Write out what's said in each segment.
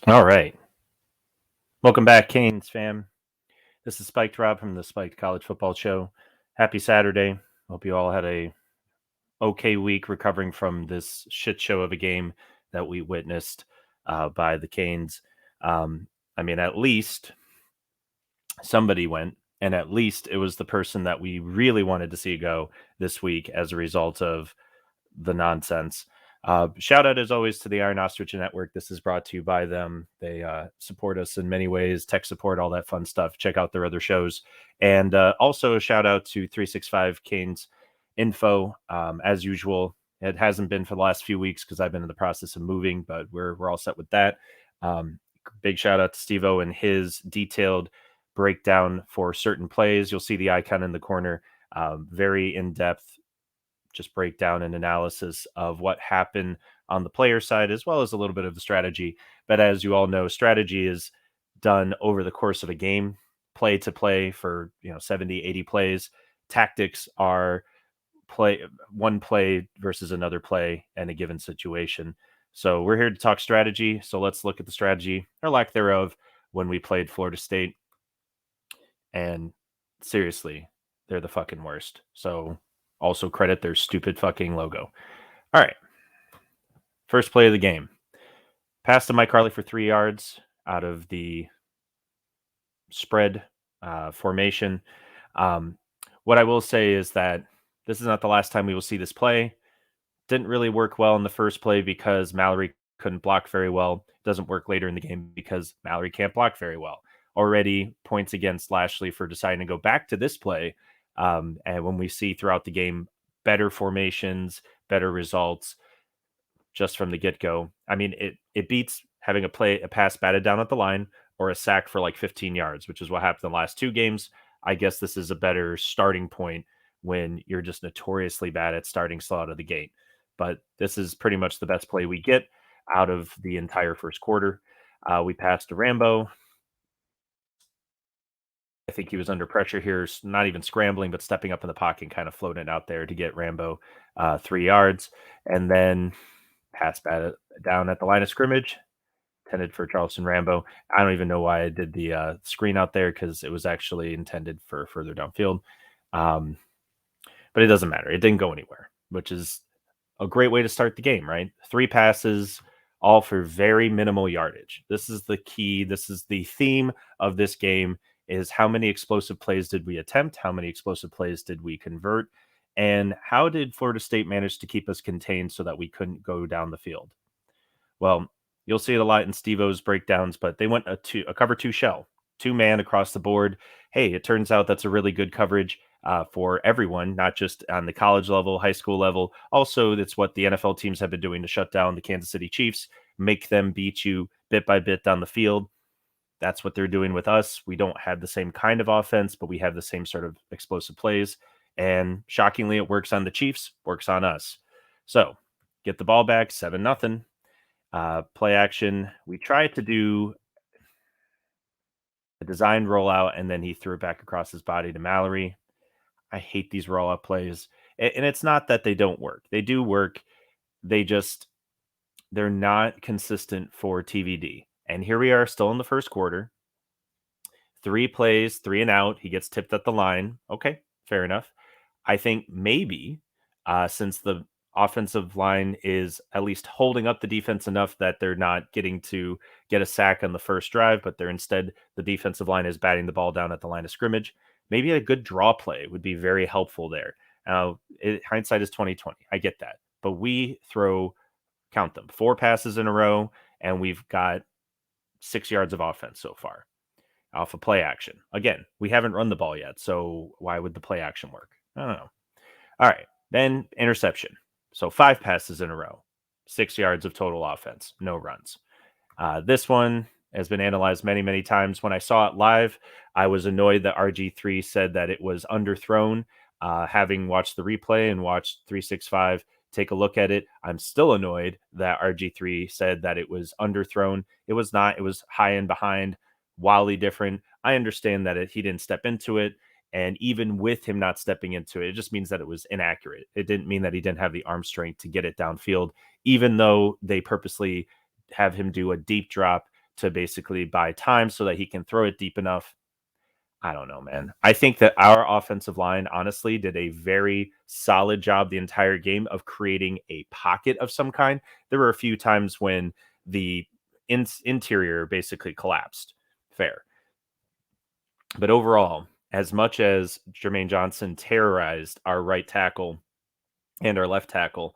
All right. Welcome back, Canes fam. This is Spiked Rob from the Spiked College Football Show. Happy Saturday. Hope you all had a okay week recovering from this shit show of a game that we witnessed by the Canes. At least somebody went, and at least it was the person that we really wanted to see go this week as a result of the nonsense. Shout out as always to the Iron Ostrich Network. This is brought to you by them. They support us in many ways, tech support, all that fun stuff. Check out their other shows. And also a shout out to 365 Canes Info. As usual, it hasn't been for the last few weeks because I've been in the process of moving, but we're all set with that. Big shout out to Steve-O and his detailed breakdown for certain plays. You'll see the icon in the corner. Very in-depth just breakdown and analysis of what happened on the player side, as well as a little bit of the strategy. But as you all know, strategy is done over the course of a game, play to play for 70, 80 plays. Tactics are one play versus another play in a given situation. So we're here to talk strategy. So let's look at the strategy or lack thereof when we played Florida State. And seriously, they're the fucking worst. So also credit their stupid fucking logo. All right. First play of the game. Pass to Mike Harley for 3 yards out of the spread formation. What I will say is that this is not the last time we will see this play. Didn't really work well in the first play because Mallory couldn't block very well. Doesn't work later in the game because Mallory can't block very well. Already points against Lashley for deciding to go back to this play. And when we see throughout the game better formations, better results just from the get-go, it beats having a pass batted down at the line or a sack for like 15 yards, which is what happened in the last 2 games. I guess this is a better starting point when you're just notoriously bad at starting slow out of the gate. But this is pretty much the best play we get out of the entire first quarter. We passed to Rambo. I think he was under pressure here, not even scrambling, but stepping up in the pocket and kind of floating it out there to get Rambo 3 yards. And then pass down at the line of scrimmage, intended for Charleston Rambo. I don't even know why I did the screen out there because it was actually intended for further downfield. But it doesn't matter. It didn't go anywhere, which is a great way to start the game, right? 3 passes, all for very minimal yardage. This is the key. This is the theme of this game is how many explosive plays did we attempt? How many explosive plays did we convert? And how did Florida State manage to keep us contained so that we couldn't go down the field? Well, you'll see it a lot in Steve-O's breakdowns, but they went a cover 2 shell, 2-man across the board. Hey, it turns out that's a really good coverage for everyone, not just on the college level, high school level. Also, that's what the NFL teams have been doing to shut down the Kansas City Chiefs, make them beat you bit by bit down the field. That's what they're doing with us. We don't have the same kind of offense, but we have the same sort of explosive plays. And shockingly, it works on the Chiefs, works on us. So get the ball back, 7-0. Play action. We tried to do a designed rollout, and then he threw it back across his body to Mallory. I hate these rollout plays. And it's not that they don't work. They do work. They're not consistent for TVD. And here we are still in the first quarter. 3 plays, 3 and out. He gets tipped at the line. Okay, fair enough. I think maybe since the offensive line is at least holding up the defense enough that they're not getting to get a sack on the first drive, but they're instead the defensive line is batting the ball down at the line of scrimmage. Maybe a good draw play would be very helpful there. Now, hindsight is 2020. I get that, but we count them 4 passes in a row, and we've got 6 yards of offense so far off of play action. Again, we haven't run the ball yet, so why would the play action work? I don't know. All right, then interception. So 5 passes in a row, 6 yards of total offense, no runs. This one has been analyzed many, many times. When I saw it live, I was annoyed that RG3 said that it was underthrown. Having watched the replay and watched 365 take a look at it, I'm still annoyed that RG3 said that it was underthrown. It was not. It was high and behind, wildly different. I understand that he didn't step into it. And even with him not stepping into it, it just means that it was inaccurate. It didn't mean that he didn't have the arm strength to get it downfield, even though they purposely have him do a deep drop to basically buy time so that he can throw it deep enough. I don't know, man. I think that our offensive line honestly did a very solid job the entire game of creating a pocket of some kind. There were a few times when the interior basically collapsed. Fair. But overall, as much as Jermaine Johnson terrorized our right tackle and our left tackle,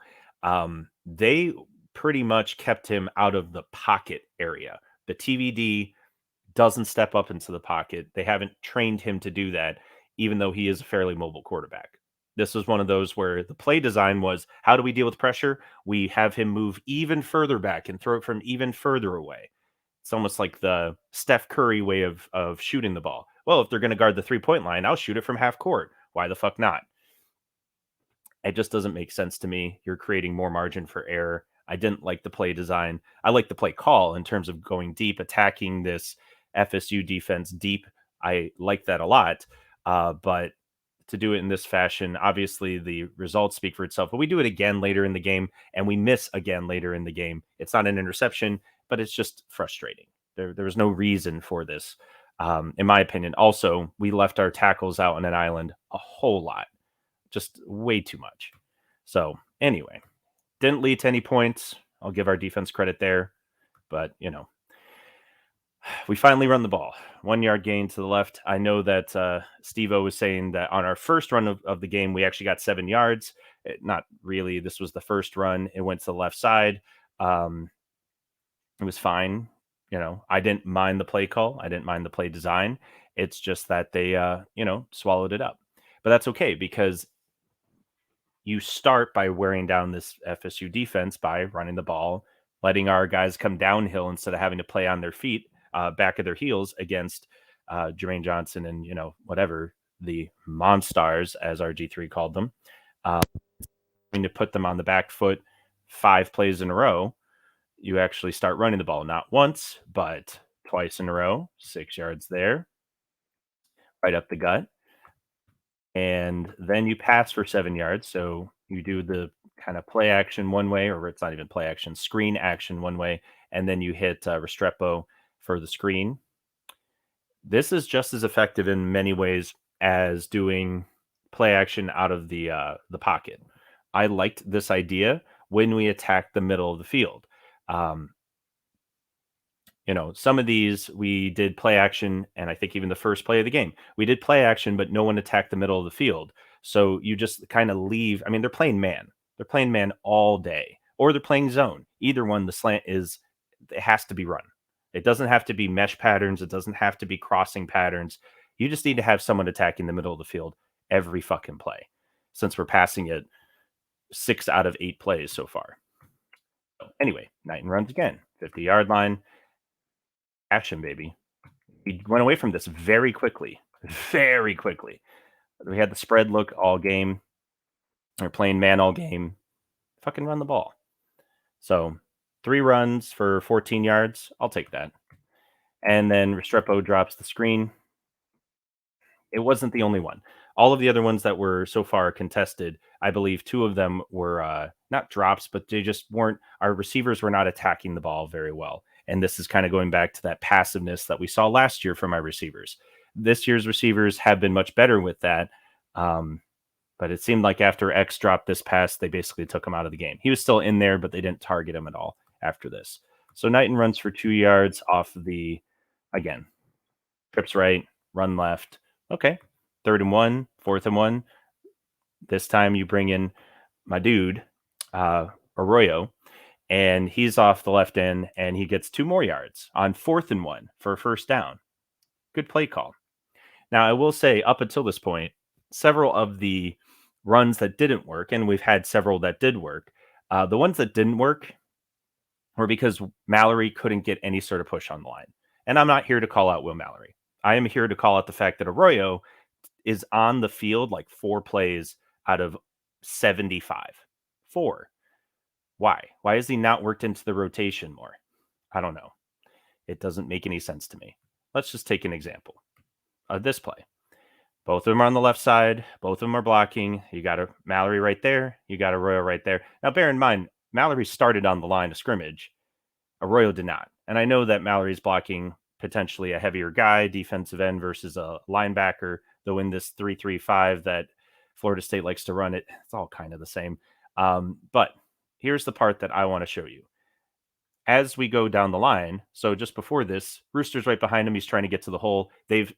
they pretty much kept him out of the pocket area. The TVD doesn't step up into the pocket. They haven't trained him to do that, even though he is a fairly mobile quarterback. This was one of those where the play design was, how do we deal with pressure? We have him move even further back and throw it from even further away. It's almost like the Steph Curry way of shooting the ball. Well, if they're going to guard the 3-point line, I'll shoot it from half court. Why the fuck not? It just doesn't make sense to me. You're creating more margin for error. I didn't like the play design. I like the play call in terms of going deep, attacking this FSU defense deep. I like that a lot. But to do it in this fashion, obviously the results speak for itself. But we do it again later in the game, and we miss again later in the game. It's not an interception, but it's just frustrating. There was no reason for this, in my opinion. Also, we left our tackles out on an island a whole lot, just way too much. So anyway, didn't lead to any points. I'll give our defense credit there, but we finally run the ball. 1 yard gain to the left. I know that Steve-O was saying that on our first run of the game, we actually got 7 yards. Not really. This was the first run. It went to the left side. It was fine. I didn't mind the play call. I didn't mind the play design. It's just that they, swallowed it up. But that's okay because you start by wearing down this FSU defense by running the ball, letting our guys come downhill instead of having to play on their feet, back of their heels against Jermaine Johnson and, whatever, the Monstars, as RG3 called them. To put them on the back foot 5 plays in a row, you actually start running the ball, not once, but twice in a row, 6 yards there, right up the gut. And then you pass for 7 yards. So you do the kind of play action one way, or it's not even play action, screen action one way, and then you hit Restrepo for the screen. This is just as effective in many ways as doing play action out of the pocket. I liked this idea when we attacked the middle of the field. Some of these we did play action, and I think even the first play of the game, we did play action, but no one attacked the middle of the field. So you just kind of leave. I mean, they're playing man. They're playing man all day, or they're playing zone. Either one, the slant it has to be run. It doesn't have to be mesh patterns. It doesn't have to be crossing patterns. You just need to have someone attacking the middle of the field every fucking play, since we're passing it 6 out of 8 plays so far. So anyway, Knighton runs again, 50-yard line. Action, baby. We went away from this very quickly. Very quickly. We had the spread look all game. We're playing man all game. Fucking run the ball. So 3 runs for 14 yards. I'll take that. And then Restrepo drops the screen. It wasn't the only one. All of the other ones that were so far contested, I believe 2 of them were not drops, but they just weren't. Our receivers were not attacking the ball very well. And this is kind of going back to that passiveness that we saw last year from our receivers. This year's receivers have been much better with that. But it seemed like after X dropped this pass, they basically took him out of the game. He was still in there, but they didn't target him at all after this. So Knighton runs for 2 yards off again, trips right, run left. Okay. 3rd and 1, 4th and 1. This time you bring in my dude, Arroyo, and he's off the left end, and he gets 2 more yards on 4th and 1 for a first down. Good play call. Now, I will say, up until this point, several of the runs that didn't work, and we've had several that did work, the ones that didn't work were because Mallory couldn't get any sort of push on the line. And I'm not here to call out Will Mallory. I am here to call out the fact that Arroyo is on the field like 4 plays out of 75. 4. Why? Why is he not worked into the rotation more? I don't know. It doesn't make any sense to me. Let's just take an example of this play. Both of them are on the left side. Both of them are blocking. You got a Mallory right there. You got a Arroyo right there. Now, bear in mind, Mallory started on the line of scrimmage. Arroyo did not. And I know that Mallory's blocking potentially a heavier guy, defensive end versus a linebacker, though in this 3-3-5 that Florida State likes to run, it's all kind of the same. But here's the part that I want to show you. As we go down the line, so just before this, Rooster's right behind him. He's trying to get to the hole. They've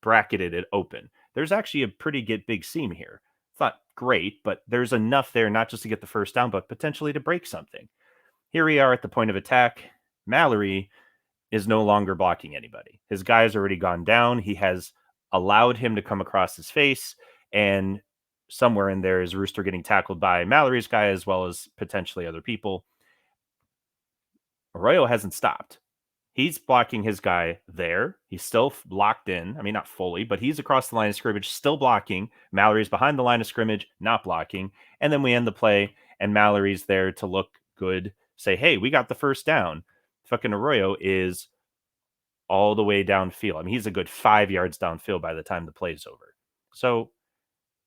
bracketed it open. There's actually a pretty big seam here. It's not great, but there's enough there not just to get the first down, but potentially to break something. Here we are at the point of attack. Mallory is no longer blocking anybody. His guy has already gone down. He has allowed him to come across his face, and somewhere in there is Rooster getting tackled by Mallory's guy as well as potentially other people. Arroyo hasn't stopped. He's blocking his guy there. He's still locked in. I mean, not fully, but he's across the line of scrimmage, still blocking. Mallory's behind the line of scrimmage, not blocking. And then we end the play, and Mallory's there to look good, say, hey, we got the first down. Fucking Arroyo is all the way downfield. I mean, he's a good 5 yards downfield by the time the play's over. So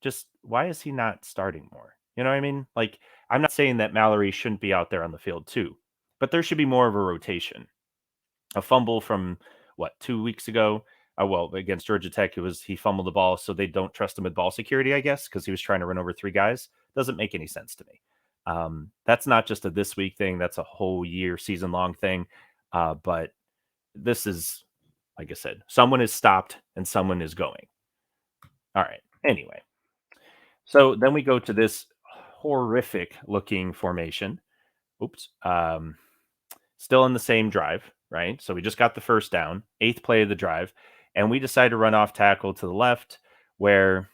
just why is he not starting more? You know what I mean? Like, I'm not saying that Mallory shouldn't be out there on the field too, but there should be more of a rotation. A fumble from 2 weeks ago. Well, against Georgia Tech, he fumbled the ball, so they don't trust him with ball security, I guess, because he was trying to run over 3 guys. Doesn't make any sense to me. That's not just a this week thing; that's a whole year, season long thing. But this is, like I said, someone is stopped and someone is going. All right. Anyway, so then we go to this horrific looking formation. Oops. Still in the same drive, right? So we just got the first down, 8th play of the drive, and we decide to run off tackle to the left where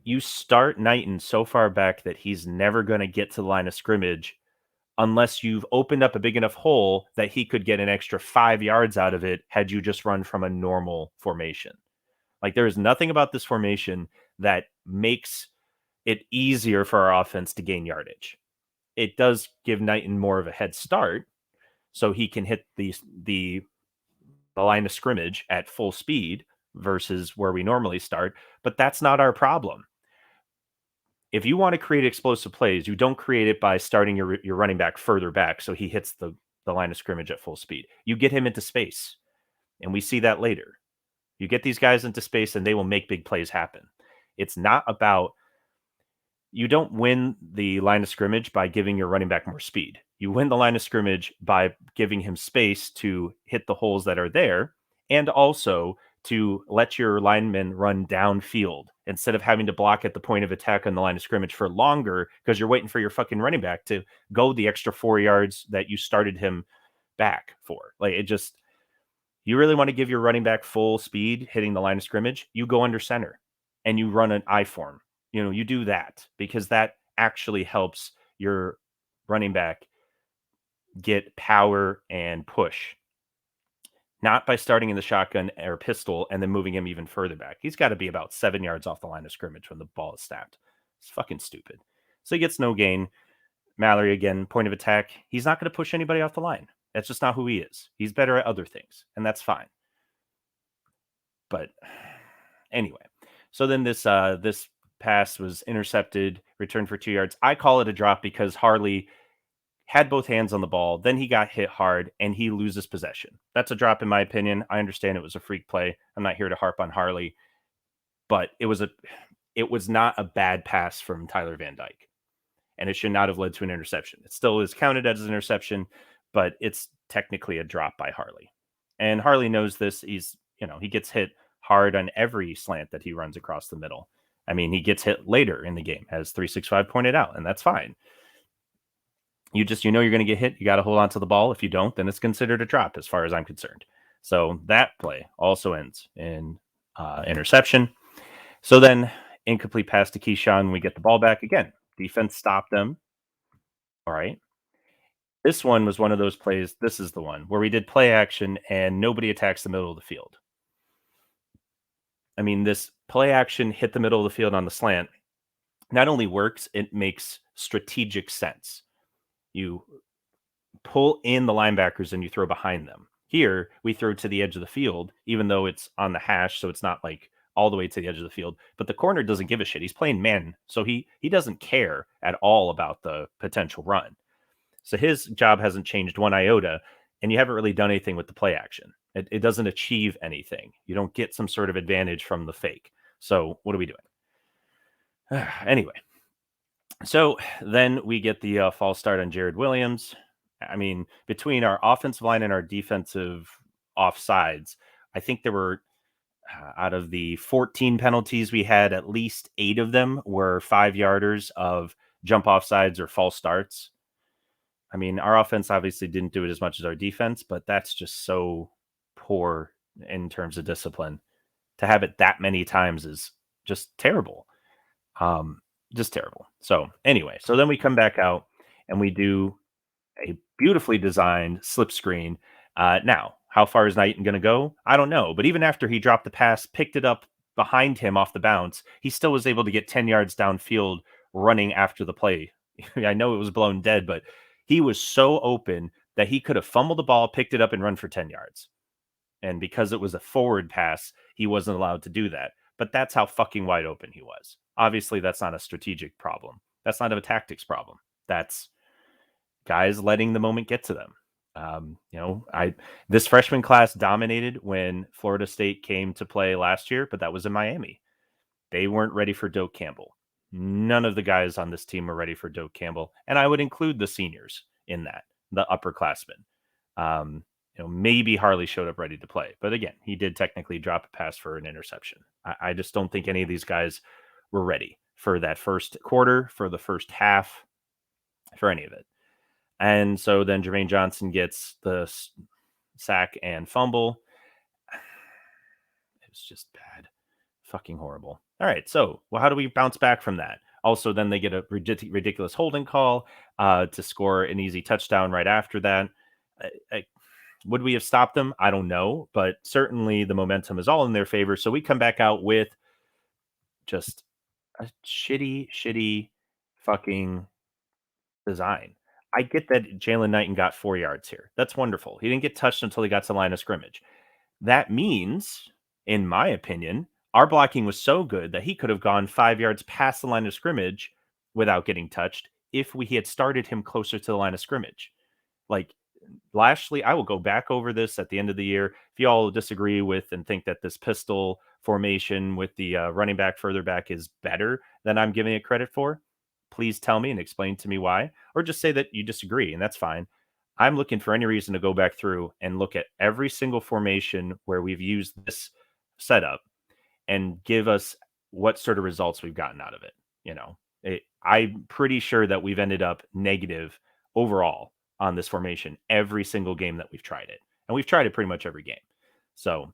you start Knighton so far back that he's never going to get to the line of scrimmage unless you've opened up a big enough hole that he could get an extra 5 yards out of it had you just run from a normal formation. Like, there is nothing about this formation that makes it easier for our offense to gain yardage. It does give Knighton more of a head start, so he can hit the line of scrimmage at full speed versus where we normally start. But that's not our problem. If you want to create explosive plays, you don't create it by starting your running back further back so he hits the line of scrimmage at full speed. You get him into space, and we see that later. You get these guys into space, and they will make big plays happen. It's not about you don't win the line of scrimmage by giving your running back more speed. You win the line of scrimmage by giving him space to hit the holes that are there and also to let your linemen run downfield instead of having to block at the point of attack on the line of scrimmage for longer because you're waiting for your fucking running back to go the extra 4 yards that you started him back for. Like, you really want to give your running back full speed hitting the line of scrimmage, you go under center and you run an I form. You do that because that actually helps your running back get power and push. Not by starting in the shotgun or pistol and then moving him even further back. He's got to be about 7 yards off the line of scrimmage when the ball is snapped. It's fucking stupid. So he gets no gain. Mallory, again, point of attack. He's not going to push anybody off the line. That's just not who he is. He's better at other things, and that's fine. But anyway, so then this pass was intercepted, returned for 2 yards. I call it a drop because Harley had both hands on the ball. Then he got hit hard and he loses possession. That's a drop in my opinion. I understand it was a freak play. I'm not here to harp on Harley, but it was not a bad pass from Tyler Van Dyke, and it should not have led to an interception. It still is counted as an interception, but it's technically a drop by Harley. And Harley knows this. He gets hit hard on every slant that he runs across the middle. I mean, he gets hit later in the game, as 365 pointed out, and that's fine. You're going to get hit. You got to hold on to the ball. If you don't, then it's considered a drop as far as I'm concerned. So that play also ends in interception. So then incomplete pass to Keyshawn. We get the ball back again. Defense stopped them. All right. This one was one of those plays. This is the one where we did play action and nobody attacks the middle of the field. I mean, this play action hit the middle of the field on the slant not only works, it makes strategic sense. You pull in the linebackers and you throw behind them. Here, we throw to the edge of the field, even though it's on the hash, so it's not like all the way to the edge of the field. But the corner doesn't give a shit. He's playing man, so he doesn't care at all about the potential run. So his job hasn't changed one iota, and you haven't really done anything with the play action. It doesn't achieve anything. You don't get some sort of advantage from the fake. So what are we doing? Anyway, so then we get the false start on Jared Williams. I mean, between our offensive line and our defensive offsides, I think there were out of the 14 penalties we had, at least 8 of them were 5-yarders of jump offsides or false starts. I mean, our offense obviously didn't do it as much as our defense, but that's just so poor in terms of discipline. To have it that many times is just terrible. Um, just terrible. So anyway, so then we come back out and we do a beautifully designed slip screen. Now, how far is Knighton going to go? I don't know. But even after he dropped the pass, picked it up behind him off the bounce, he still was able to get 10 yards downfield running after the play. I know it was blown dead, but he was so open that he could have fumbled the ball, picked it up, and run for 10 yards. And because it was a forward pass, he wasn't allowed to do that. But that's how fucking wide open he was. Obviously, that's not a strategic problem. That's not a tactics problem. That's guys letting the moment get to them. This freshman class dominated when Florida State came to play last year, but that was in Miami. They weren't ready for Doak Campbell. None of the guys on this team were ready for Doak Campbell, and I would include the seniors in that, the upperclassmen. Maybe Harley showed up ready to play, but again, he did technically drop a pass for an interception. I just don't think any of these guys were ready for that first quarter, for the first half, for any of it. And so then Jermaine Johnson gets the sack and fumble. It was just bad. Fucking horrible. All right. So, how do we bounce back from that? Also, then they get a ridiculous holding call to score an easy touchdown right after that. Would we have stopped them? I don't know. But certainly the momentum is all in their favor. So we come back out with just a shitty fucking design. I get that Jalen Knighton got 4 yards here. That's wonderful. He didn't get touched until he got to the line of scrimmage. That means, in my opinion, our blocking was so good that he could have gone 5 yards past the line of scrimmage without getting touched if we had started him closer to the line of scrimmage. Like, Lashley, I will go back over this at the end of the year. If you all disagree with and think that this pistol formation with the running back further back is better than I'm giving it credit for, please tell me and explain to me why, or just say that you disagree, and that's fine. I'm looking for any reason to go back through and look at every single formation where we've used this setup and give us what sort of results we've gotten out of it. I'm pretty sure that we've ended up negative overall on this formation every single game that we've tried it. And we've tried it pretty much every game. So,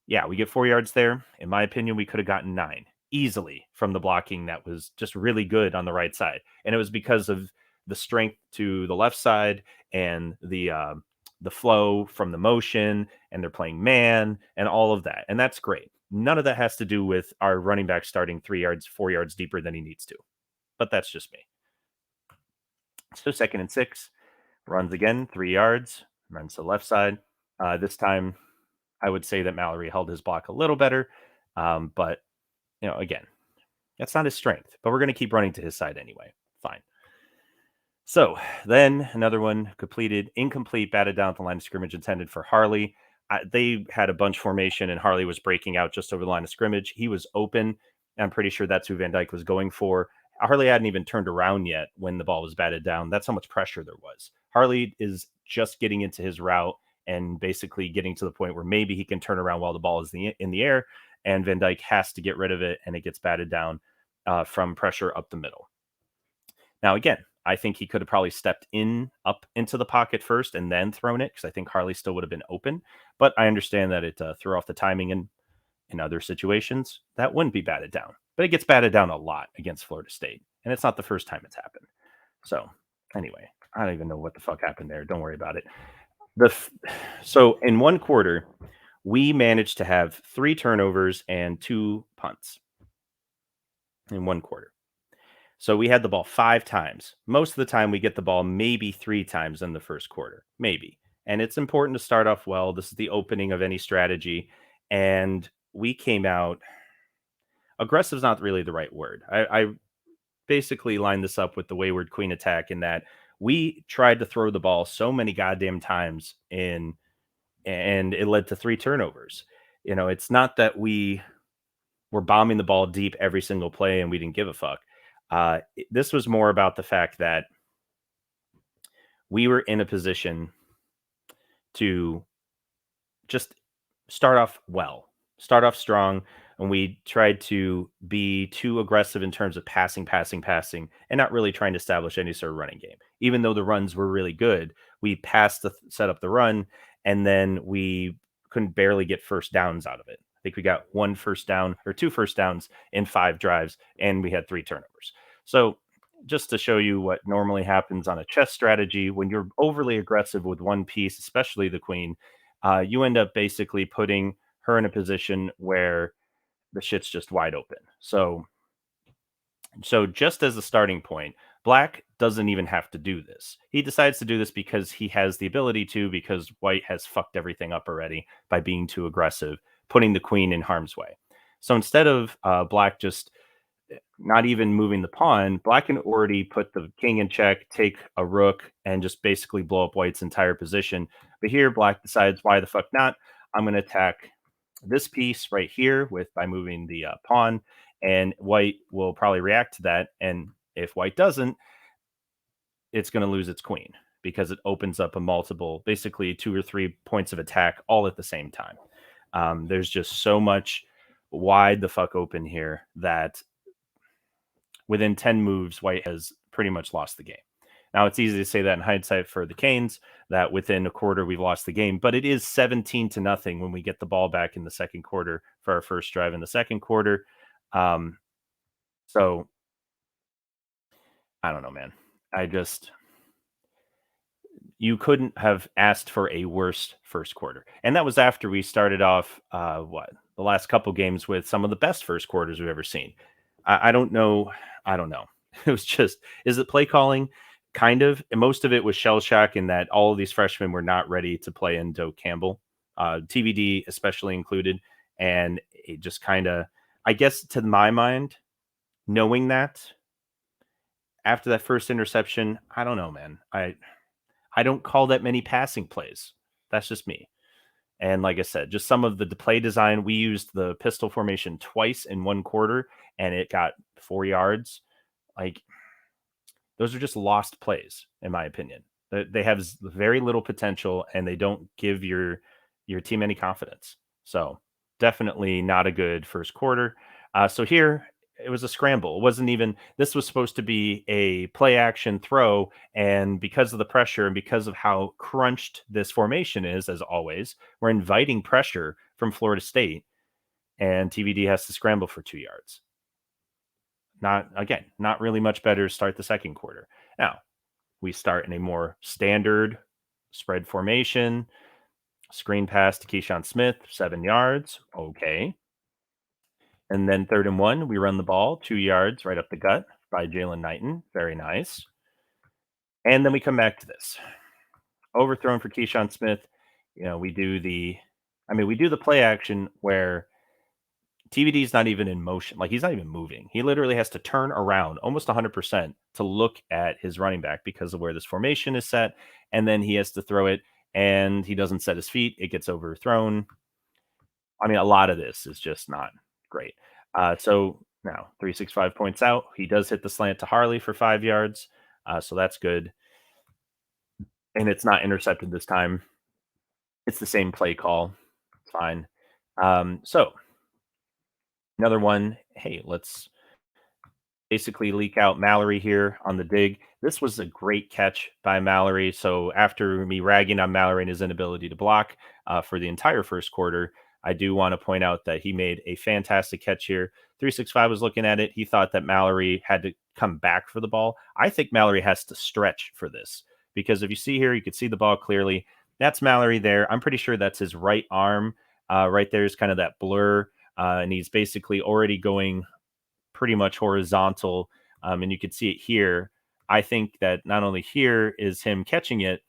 yeah, we get 4 yards there. In my opinion, we could have gotten 9 easily from the blocking that was just really good on the right side. And it was because of the strength to the left side and the flow from the motion, and they're playing man and all of that. And that's great. None of that has to do with our running back starting 3 yards, 4 yards deeper than he needs to. But that's just me. So 2nd and 6, runs again, 3 yards, runs to the left side. This time, I would say that Mallory held his block a little better. But, again, that's not his strength. But we're going to keep running to his side anyway. Fine. So then another one completed, incomplete, batted down at the line of scrimmage intended for Harley. They had a bunch formation and Harley was breaking out just over the line of scrimmage. He was open. I'm pretty sure that's who Van Dyke was going for. Harley hadn't even turned around yet when the ball was batted down. That's how much pressure there was. Harley is just getting into his route and basically getting to the point where maybe he can turn around while the ball is in the air, and Van Dyke has to get rid of it, and it gets batted down from pressure up the middle. Now, again, I think he could have probably stepped up into the pocket first and then thrown it, because I think Harley still would have been open. But I understand that it threw off the timing, and in other situations, that wouldn't be batted down. But it gets batted down a lot against Florida State, and it's not the first time it's happened. So, anyway, I don't even know what the fuck happened there. Don't worry about it. So, in one quarter, we managed to have 3 turnovers and 2 punts in one quarter. So we had the ball 5 times. Most of the time, we get the ball maybe 3 times in the first quarter, maybe. And it's important to start off well. This is the opening of any strategy. And we came out, aggressive is not really the right word. I basically lined this up with the wayward queen attack in that We tried to throw the ball so many goddamn times in, and it led to 3 turnovers. It's not that we were bombing the ball deep every single play and we didn't give a fuck. This was more about the fact that we were in a position to just start off well, start off strong, and we tried to be too aggressive in terms of passing, passing, passing, and not really trying to establish any sort of running game. Even though the runs were really good, we passed the set up the run, and then we couldn't barely get first downs out of it. I think we got one first down or two first downs in 5 drives, and we had 3 turnovers. So just to show you what normally happens on a chess strategy, when you're overly aggressive with one piece, especially the queen, you end up basically putting her in a position where the shit's just wide open. So just as a starting point, Black doesn't even have to do this. He decides to do this because he has the ability to, because White has fucked everything up already by being too aggressive, putting the queen in harm's way. So instead of Black just not even moving the pawn, Black can already put the king in check, take a rook, and just basically blow up White's entire position. But here, Black decides, why the fuck not? I'm going to attack this piece right here with by moving the pawn, and White will probably react to that. And if White doesn't, it's going to lose its queen because it opens up a multiple, basically 2 or 3 points of attack all at the same time. There's just so much wide the fuck open here that within 10 moves, White has pretty much lost the game. Now, it's easy to say that in hindsight for the Canes, that within a quarter we've lost the game, but it is 17-0 when we get the ball back in the second quarter for our first drive in the second quarter. So I don't know, man. You couldn't have asked for a worse first quarter. And that was after we started off, the last couple games with some of the best first quarters we've ever seen. I don't know. I don't know. It was just, is it play calling? Kind of. And most of it was shell shock in that all of these freshmen were not ready to play in Doak Campbell, TVD especially included. And it just kind of, I guess to my mind, knowing that after that first interception, I don't know, man. I don't call that many passing plays. That's just me. And like I said, just some of the play design, we used the pistol formation twice in one quarter and it got 4 yards. Like, those are just lost plays, in my opinion. They have very little potential and they don't give your team any confidence. So definitely not a good first quarter. So here it was a scramble. It wasn't even, this was supposed to be a play action throw. And because of the pressure and because of how crunched this formation is, as always, we're inviting pressure from Florida State and TVD has to scramble for 2 yards. Not really much better to start the second quarter. Now, we start in a more standard spread formation, screen pass to Keyshawn Smith, 7 yards. Okay. And then 3rd and 1, we run the ball 2 yards right up the gut by Jalen Knighton. Very nice. And then we come back to this. Overthrown for Keyshawn Smith. We do the play action where TVD is not even in motion. Like, he's not even moving. He literally has to turn around almost 100% to look at his running back because of where this formation is set. And then he has to throw it and he doesn't set his feet. It gets overthrown. I mean, a lot of this is just not great. So now 365 points out. He does hit the slant to Harley for 5 yards. So that's good. And it's not intercepted this time. It's the same play call. It's fine. So another one. Hey, let's basically leak out Mallory here on the dig. This was a great catch by Mallory. So after me ragging on Mallory and his inability to block for the entire first quarter, I do want to point out that he made a fantastic catch here. 365 was looking at it. He thought that Mallory had to come back for the ball. I think Mallory has to stretch for this because if you see here, you can see the ball clearly. That's Mallory there. I'm pretty sure that's his right arm. Right there is kind of that blur. And he's basically already going pretty much horizontal. And you can see it here. I think that not only here is him catching it,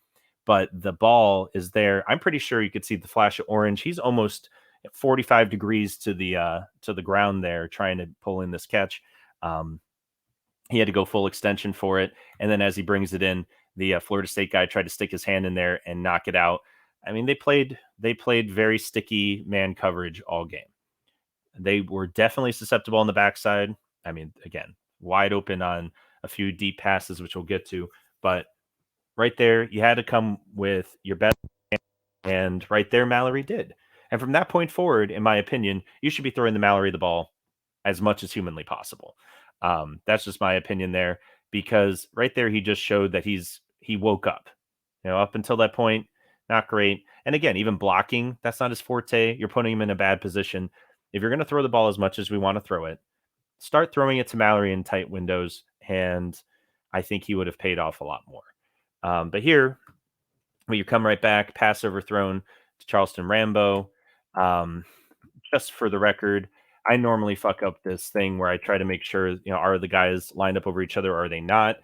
but the ball is there. I'm pretty sure you could see the flash of orange. He's almost 45 degrees to the ground there trying to pull in this catch. He had to go full extension for it. And then as he brings it in, the Florida State guy tried to stick his hand in there and knock it out. I mean, they played very sticky man coverage all game. They were definitely susceptible on the backside. I mean, again, wide open on a few deep passes, which we'll get to. But right there, you had to come with your best. And right there, Mallory did. And from that point forward, in my opinion, you should be throwing the Mallory the ball as much as humanly possible. That's just my opinion there, because right there, he just showed that he woke up. Up until that point, not great. And again, even blocking, that's not his forte. You're putting him in a bad position. If you're going to throw the ball as much as we want to throw it, start throwing it to Mallory in tight windows, and I think he would have paid off a lot more. But here, when you come right back, pass overthrown to Charleston Rambo. Um, just for the record, I normally fuck up this thing where I try to make sure, are the guys lined up over each other or are they not?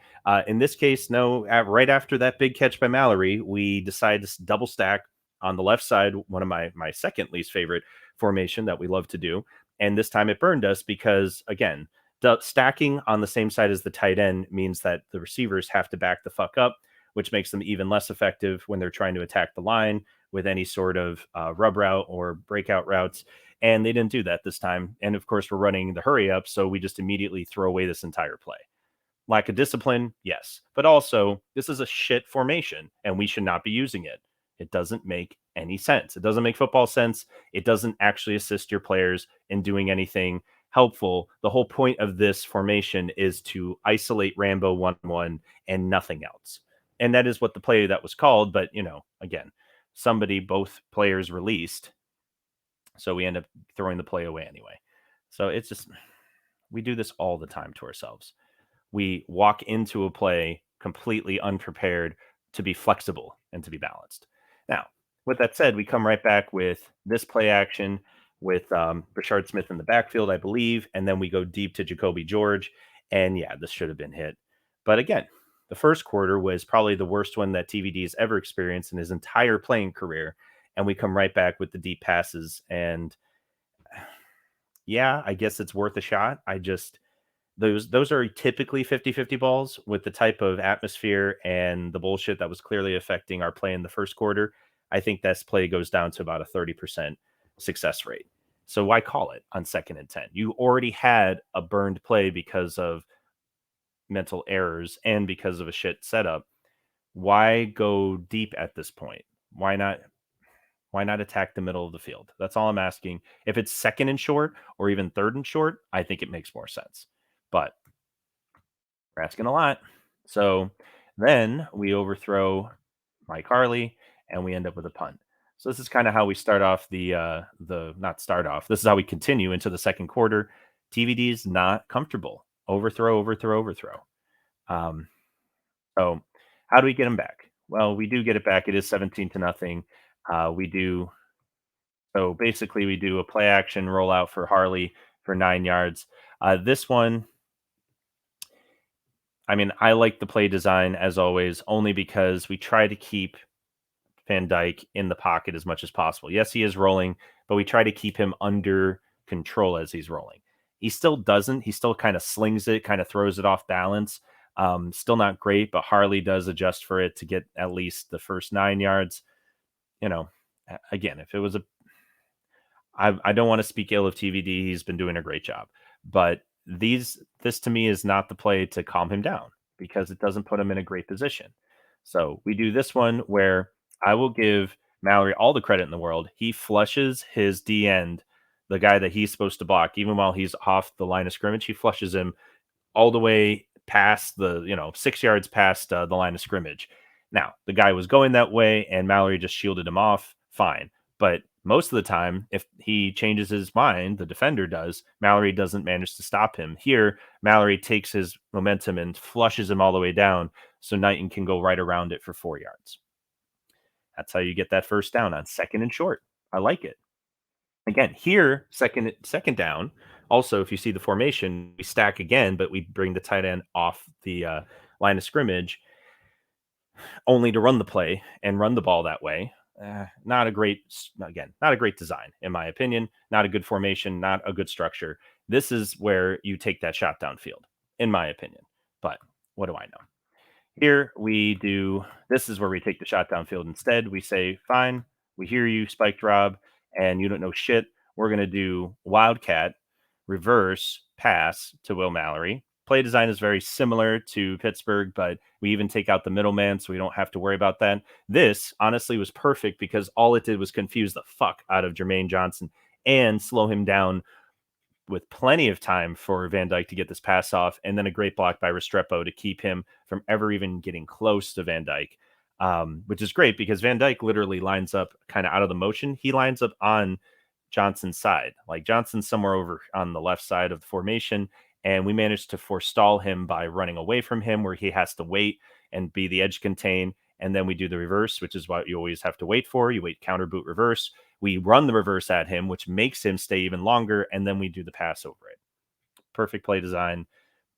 In this case, no. Right after that big catch by Mallory, we decide to double stack on the left side, one of my second least favorite formation that we love to do. And this time it burned us because, again, the stacking on the same side as the tight end means that the receivers have to back the fuck up, which makes them even less effective when they're trying to attack the line with any sort of rub route or breakout routes. And they didn't do that this time. And of course, we're running the hurry up. So we just immediately throw away this entire play. Lack of discipline, yes. But also, this is a shit formation and we should not be using it. It doesn't make any sense. It doesn't make football sense. It doesn't actually assist your players in doing anything helpful. The whole point of this formation is to isolate Rambo 1-1 and nothing else. And that is what the play that was called. But, again, both players released. So we end up throwing the play away anyway. So it's just, we do this all the time to ourselves. We walk into a play completely unprepared to be flexible and to be balanced. Now, with that said, we come right back with this play action with Brashard Smith in the backfield, I believe, and then we go deep to Jacoby George. And yeah, this should have been hit. But again, the first quarter was probably the worst one that TVD has ever experienced in his entire playing career. And we come right back with the deep passes. And yeah, I guess it's worth a shot. Those are typically 50-50 balls with the type of atmosphere and the bullshit that was clearly affecting our play in the first quarter. I think this play goes down to about a 30% success rate. So why call it on 2nd and 10? You already had a burned play because of mental errors and because of a shit setup. Why go deep at this point? Why not attack the middle of the field? That's all I'm asking. If it's 2nd and short or even 3rd and short, I think it makes more sense. But we're asking a lot. So then we overthrow Mike Harley and we end up with a punt. So this is kind of how we start off not start off. This is how we continue into the second quarter. TVD is not comfortable. Overthrow. Um, so how do we get him back? Well, we do get it back. It is 17-0. We do. So basically we do a play action rollout for Harley for 9 yards. This one, I mean, I like the play design as always, only because we try to keep Van Dyke in the pocket as much as possible. Yes, he is rolling, but we try to keep him under control as he's rolling. He still doesn't. He still kind of slings it, kind of throws it off balance. Still not great, but Harley does adjust for it to get at least the first 9 yards. Again, if it was I don't want to speak ill of TVD. He's been doing a great job, but this to me is not the play to calm him down because it doesn't put him in a great position. So we do this one where I will give Mallory all the credit in the world. He flushes his D end, the guy that he's supposed to block, even while he's off the line of scrimmage. He flushes him all the way past 6 yards past the line of scrimmage. Now, the guy was going that way and Mallory just shielded him off. Fine. But most of the time, if he changes his mind, the defender does, Mallory doesn't manage to stop him. Here, Mallory takes his momentum and flushes him all the way down so Knighton can go right around it for 4 yards. That's how you get that first down on 2nd and short. I like it. Again, here, second down. Also, if you see the formation, we stack again, but we bring the tight end off the line of scrimmage only to run the play and run the ball that way. Not a great design, in my opinion. Not a good formation, not a good structure. This is where you take that shot downfield, in my opinion. But what do I know? Here we do this is where we take the shot downfield instead. We say, fine, we hear you, spiked Rob, and you don't know shit. We're going to do Wildcat, reverse, pass to Will Mallory. Play design is very similar to Pittsburgh, but we even take out the middleman so we don't have to worry about that. This honestly was perfect because all it did was confuse the fuck out of Jermaine Johnson and slow him down with plenty of time for Van Dyke to get this pass off, and then a great block by Restrepo to keep him from ever even getting close to Van Dyke, which is great because Van Dyke literally lines up kind of out of the motion. He lines up on Johnson's side, like Johnson's somewhere over on the left side of the formation, and we managed to forestall him by running away from him where he has to wait and be the edge contain. And then we do the reverse, which is what you always have to wait for. You wait counter boot reverse. We run the reverse at him, which makes him stay even longer, and then we do the pass over it. Perfect play design.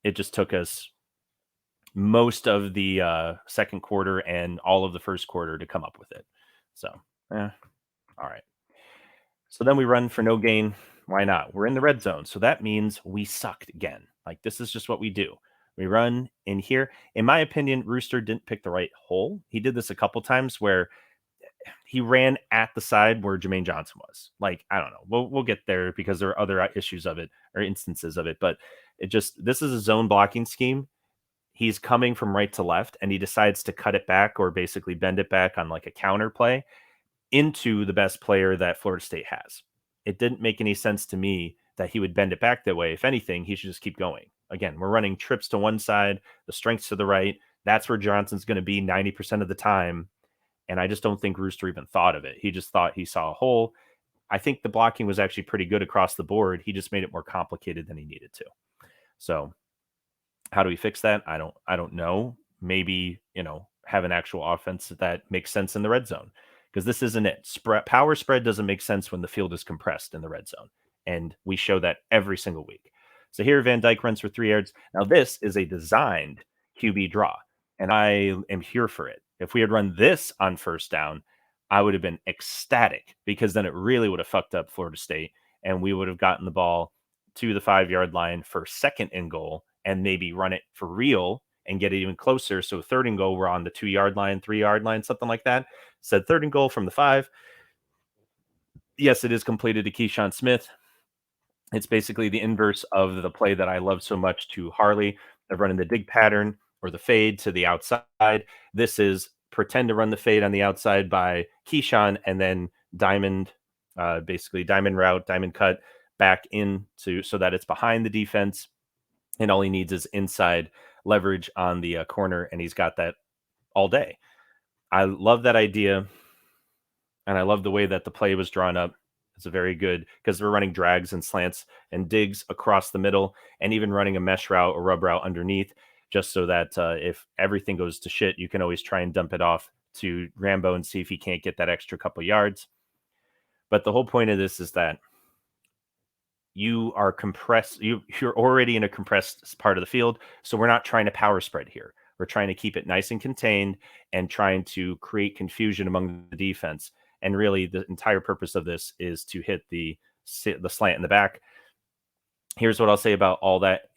It just took us most of the second quarter and all of the first quarter to come up with it. So, all right. So then we run for no gain. Why not? We're in the red zone. So that means we sucked again. Like, this is just what we do. We run in here. In my opinion, Rooster didn't pick the right hole. He did this a couple times where he ran at the side where Jermaine Johnson was. Like, I don't know. We'll get there because there are other issues of it or instances of it. But this is a zone blocking scheme. He's coming from right to left and he decides to cut it back or basically bend it back on like a counter play into the best player that Florida State has. It didn't make any sense to me that he would bend it back that way. If anything, he should just keep going. Again, we're running trips to one side, the strengths to the right. That's where Johnson's going to be 90% of the time. And I just don't think Rooster even thought of it. He just thought he saw a hole. I think the blocking was actually pretty good across the board. He just made it more complicated than he needed to. So how do we fix that? I don't know. Maybe, have an actual offense that makes sense in the red zone because this isn't it. Power spread doesn't make sense when the field is compressed in the red zone. And we show that every single week. So here Van Dyke runs for 3 yards. Now this is a designed QB draw, and I am here for it. If we had run this on first down, I would have been ecstatic because then it really would have fucked up Florida State and we would have gotten the ball to the 5-yard line for second and goal and maybe run it for real and get it even closer. So third and goal, we're on the 2-yard line, 3-yard line, something like that. Said third and goal from the 5. Yes, it is completed to Keyshawn Smith. It's basically the inverse of the play that I love so much to Harley of running the dig pattern or the fade to the outside. This is pretend to run the fade on the outside by Keyshawn and then basically diamond route, diamond cut back into so that it's behind the defense. And all he needs is inside leverage on the corner, and he's got that all day. I love that idea, and I love the way that the play was drawn up. It's a very good because we're running drags and slants and digs across the middle, and even running a mesh route or rub route underneath, just so that if everything goes to shit, you can always try and dump it off to Rambo and see if he can't get that extra couple yards. But the whole point of this is that you are compressed. You're already in a compressed part of the field. So we're not trying to power spread here. We're trying to keep it nice and contained and trying to create confusion among the defense. And really the entire purpose of this is to hit the slant in the back. Here's what I'll say about all that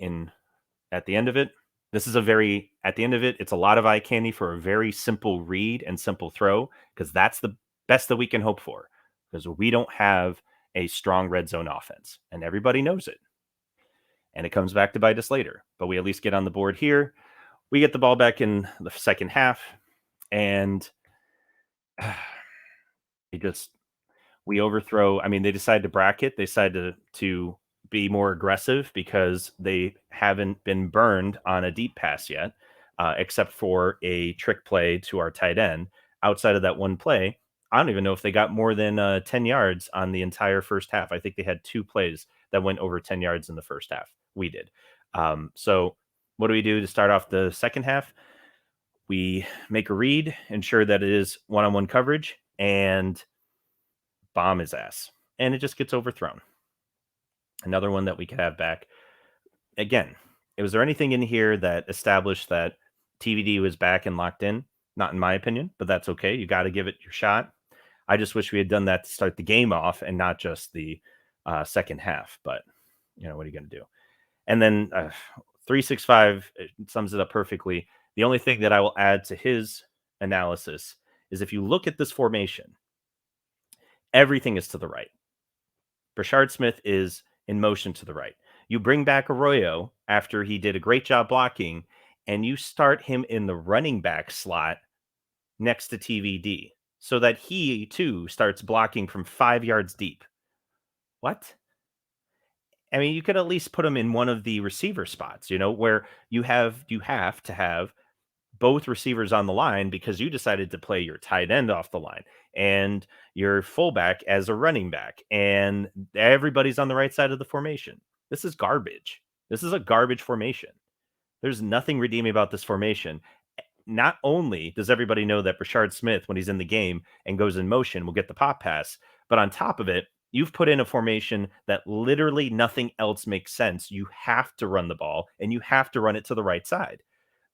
at the end of it. At the end of it, it's a lot of eye candy for a very simple read and simple throw because that's the best that we can hope for because we don't have a strong red zone offense, and everybody knows it. And it comes back to bite us later, but we at least get on the board here. We get the ball back in the second half, and we overthrow. I mean, they decide to bracket. They decide to be more aggressive because they haven't been burned on a deep pass yet, except for a trick play to our tight end. Outside of that one play, I don't even know if they got more than 10 yards on the entire first half. I think they had 2 plays that went over 10 yards in the first half. We did. So what do we do to start off the second half? We make a read, ensure that it is one-on-one coverage, and bomb his ass. And it just gets overthrown. Another one that we could have back. Again, was there anything in here that established that TVD was back and locked in? Not in my opinion, but that's okay. You got to give it your shot. I just wish we had done that to start the game off and not just the second half. But, what are you going to do? And then 365 sums it up perfectly. The only thing that I will add to his analysis is if you look at this formation, everything is to the right. Brashard Smith is in motion to the right. You bring back Arroyo after he did a great job blocking, and you start him in the running back slot next to TVD so that he too starts blocking from 5 yards deep. What? I mean, you could at least put him in one of the receiver spots, where you have to have both receivers on the line because you decided to play your tight end off the line and your fullback as a running back, and everybody's on the right side of the formation. This is garbage. This is a garbage formation. There's nothing redeeming about this formation. Not only does everybody know that Brashard Smith, when he's in the game and goes in motion, will get the pop pass, but on top of it, you've put in a formation that literally nothing else makes sense. You have to run the ball and you have to run it to the right side.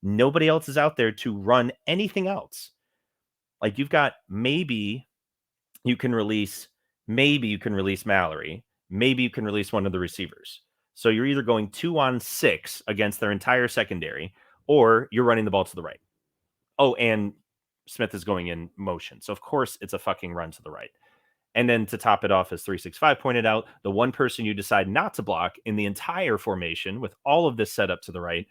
Nobody else is out there to run anything else. Like you've got you can release maybe you can release Mallory, maybe you can release one of the receivers. So you're either going 2-on-6 against their entire secondary or you're running the ball to the right. Oh, and Smith is going in motion. So of course it's a fucking run to the right. And then to top it off, as 365 pointed out, the one person you decide not to block in the entire formation with all of this set up to the right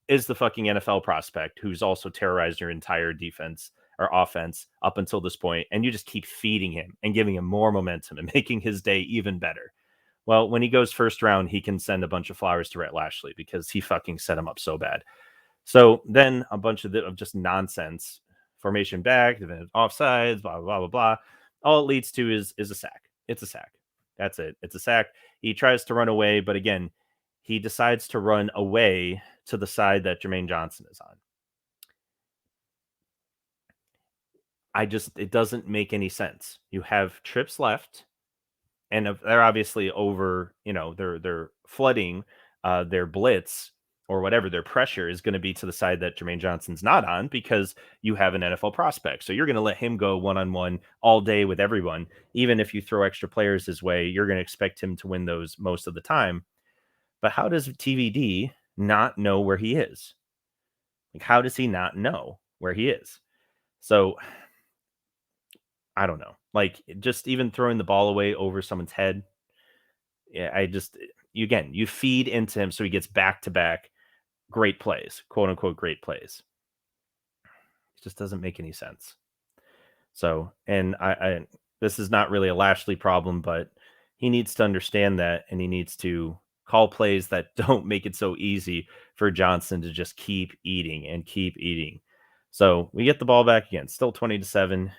is the fucking NFL prospect who's also terrorized your entire defense or offense up until this point, and you just keep feeding him and giving him more momentum and making his day even better. Well, when he goes first round, he can send a bunch of flowers to Rhett Lashley because he fucking set him up so bad. So then a bunch of just nonsense, formation back, then offsides, blah blah blah blah. All it leads to is a sack. It's a sack. That's it. It's a sack. He tries to run away, but again, he decides to run away to the side that Jermaine Johnson is on. It doesn't make any sense. You have trips left, and they're obviously over. They're flooding their blitz or whatever their pressure is going to be to the side that Jermaine Johnson's not on because you have an NFL prospect. So you're going to let him go one on one all day with everyone. Even if you throw extra players his way, you're going to expect him to win those most of the time. But how does TVD not know where he is? Like, how does he not know where he is? So I don't know. Like, just even throwing the ball away over someone's head. Yeah, you feed into him so he gets back to back great plays, quote unquote great plays. It just doesn't make any sense. So, and I this is not really a Lashley problem, but he needs to understand that, and he needs to call plays that don't make it so easy for Johnson to just keep eating and keep eating. So we get the ball back again, still 20-7.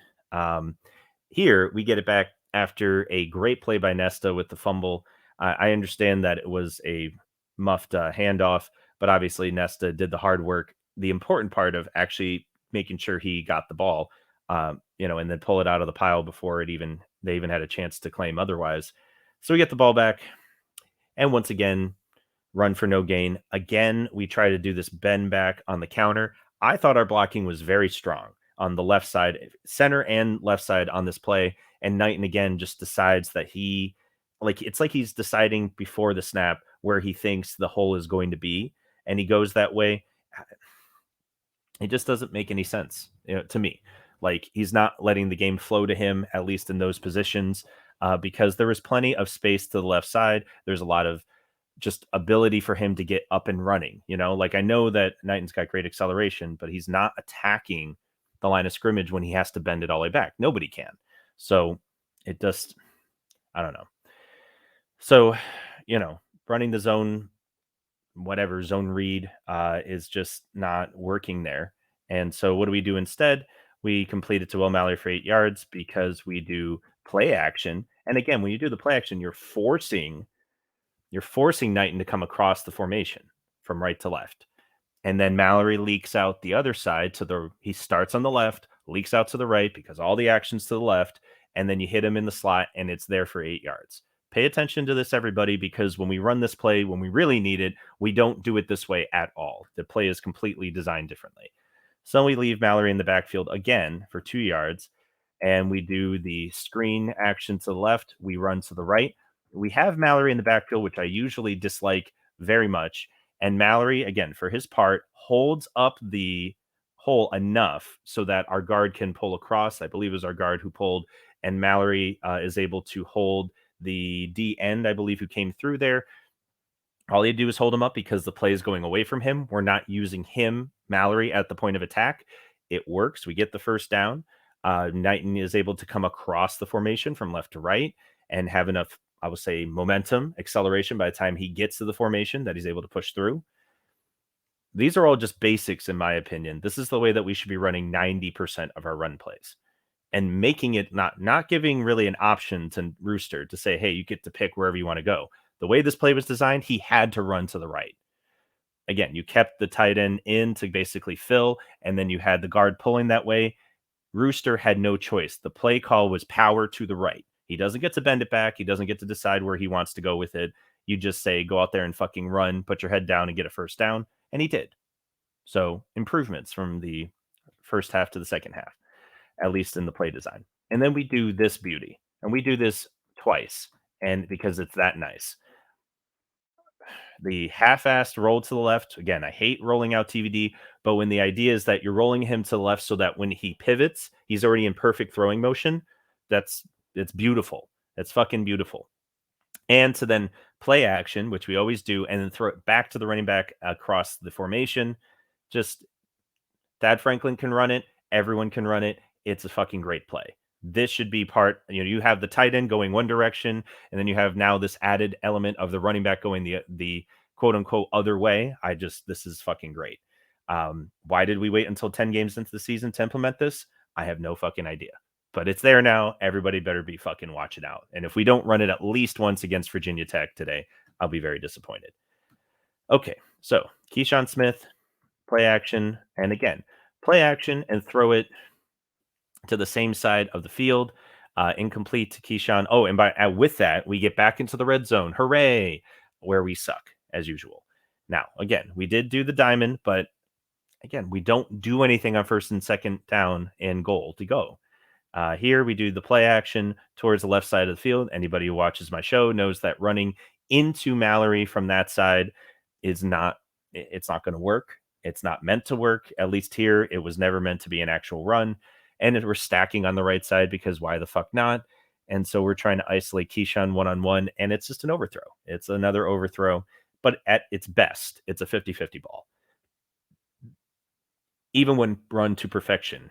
Here we get it back after a great play by Nesta with the fumble. I understand that it was a muffed handoff, but obviously Nesta did the hard work, the important part of actually making sure he got the ball, and then pull it out of the pile before they even had a chance to claim otherwise. So we get the ball back, and once again, run for no gain. Again, we try to do this bend back on the counter. I thought our blocking was very strong on the left side, center and left side on this play. And Knighton again just decides that it's like he's deciding before the snap where he thinks the hole is going to be, and he goes that way. It just doesn't make any sense, to me. Like, he's not letting the game flow to him, at least in those positions, because there was plenty of space to the left side. There's a lot of just ability for him to get up and running. Like, I know that Knighton's got great acceleration, but he's not attacking the line of scrimmage when he has to bend it all the way back. Nobody can. So it just, I don't know. So, running the zone, whatever zone read, is just not working there. And so what do we do instead? We complete it to Will Mallory for 8 yards because we do play action. And again, when you do the play action, you're forcing Knighton to come across the formation from right to left. And then Mallory leaks out the other side he starts on the left, leaks out to the right because all the action's to the left, and then you hit him in the slot and it's there for 8 yards. Pay attention to this, everybody, because when we run this play, when we really need it, we don't do it this way at all. The play is completely designed differently. So we leave Mallory in the backfield again for 2 yards, and we do the screen action to the left. We run to the right. We have Mallory in the backfield, which I usually dislike very much. And Mallory, again, for his part, holds up the hole enough so that our guard can pull across. I believe it was our guard who pulled, and Mallory is able to hold the D end, I believe, who came through there. All he had to do is hold him up because the play is going away from him. We're not using him, Mallory, at the point of attack. It works. We get the first down. Knighton is able to come across the formation from left to right and have enough, I would say, momentum, acceleration by the time he gets to the formation that he's able to push through. These are all just basics, in my opinion. This is the way that we should be running 90% of our run plays and making it not giving really an option to Rooster to say, hey, you get to pick wherever you want to go. The way this play was designed, he had to run to the right. Again, you kept the tight end in to basically fill, and then you had the guard pulling that way. Rooster had no choice. The play call was power to the right. He doesn't get to bend it back. He doesn't get to decide where he wants to go with it. You just say, go out there and fucking run, put your head down and get a first down. And he did. So improvements from the first half to the second half, at least in the play design. And then we do this beauty, and we do this twice, and because it's that nice. The half-assed roll to the left. Again, I hate rolling out TVD, but when the idea is that you're rolling him to the left so that when he pivots, he's already in perfect throwing motion, it's beautiful. It's fucking beautiful. And to then play action, which we always do, and then throw it back to the running back across the formation. Just Thad Franklin can run it. Everyone can run it. It's a fucking great play. This should be part, you have the tight end going one direction, and then you have now this added element of the running back going the quote unquote other way. This is fucking great. Why did we wait until 10 games into the season to implement this? I have no fucking idea. But it's there now. Everybody better be fucking watching out. And if we don't run it at least once against Virginia Tech today, I'll be very disappointed. Okay, so Keyshawn Smith, play action, and again, play action and throw it to the same side of the field. Incomplete to Keyshawn. Oh, and with that, we get back into the red zone. Hooray! Where we suck, as usual. Now, again, we did do the diamond, but again, we don't do anything on first and second down and goal to go. Here we do the play action towards the left side of the field. Anybody who watches my show knows that running into Mallory from that side it's not going to work. It's not meant to work. At least here, it was never meant to be an actual run. And we're stacking on the right side because why the fuck not? And so we're trying to isolate Keyshawn one-on-one, and it's just an overthrow. It's another overthrow. But at its best, it's a 50-50 ball. Even when run to perfection,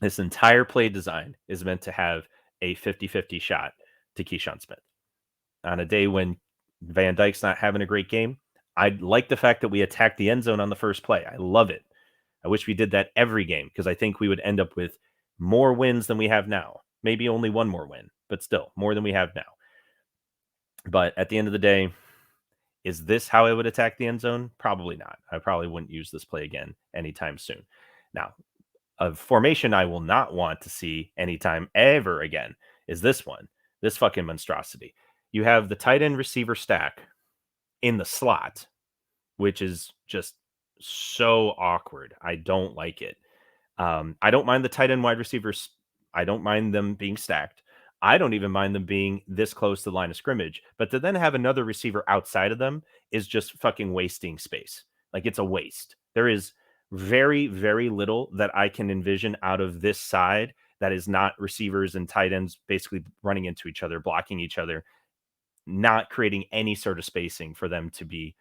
this entire play design is meant to have a 50-50 shot to Keyshawn Smith. On a day when Van Dyke's not having a great game, I like the fact that we attacked the end zone on the first play. I love it. I wish we did that every game because I think we would end up with more wins than we have now. Maybe only one more win, but still more than we have now. But at the end of the day, is this how I would attack the end zone? Probably not. I probably wouldn't use this play again anytime soon. Now, a formation I will not want to see anytime ever again is this one, this fucking monstrosity. You have the tight end receiver stack in the slot, which is just so awkward. I don't like it. I don't mind the tight end wide receivers. I don't mind them being stacked. I don't even mind them being this close to the line of scrimmage. But to then have another receiver outside of them is just fucking wasting space. Like it's a waste. There is very, very little that I can envision out of this side that is not receivers and tight ends basically running into each other, blocking each other, not creating any sort of spacing for them to be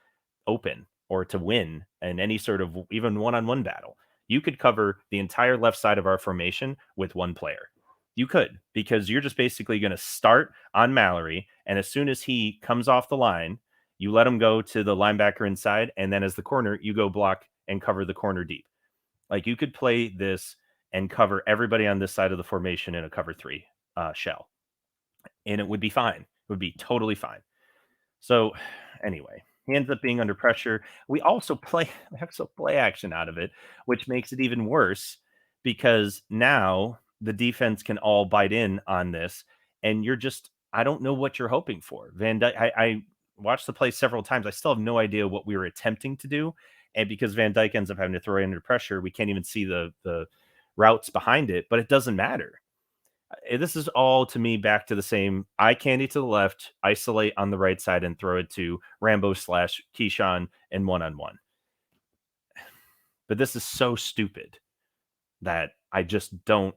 open or to win in any sort of even one-on-one battle. You could cover the entire left side of our formation with one player. You could, because you're just basically going to start on Mallory, and as soon as he comes off the line, you let him go to the linebacker inside, and then as the corner, you go block and cover the corner deep. Like you could play this and cover everybody on this side of the formation in a cover 3 shell, and it would be fine. It would be totally fine. So anyway, he ends up being under pressure. We also play action out of it, which makes it even worse because now the defense can all bite in on this, and I don't know what you're hoping for. Van Dyke, I watched the play several times. I still have no idea what we were attempting to do. And because Van Dyke ends up having to throw it under pressure, we can't even see the routes behind it, but it doesn't matter. This is all to me back to the same eye candy to the left, isolate on the right side, and throw it to Rambo slash Keyshawn and one on one. But this is so stupid that I just don't.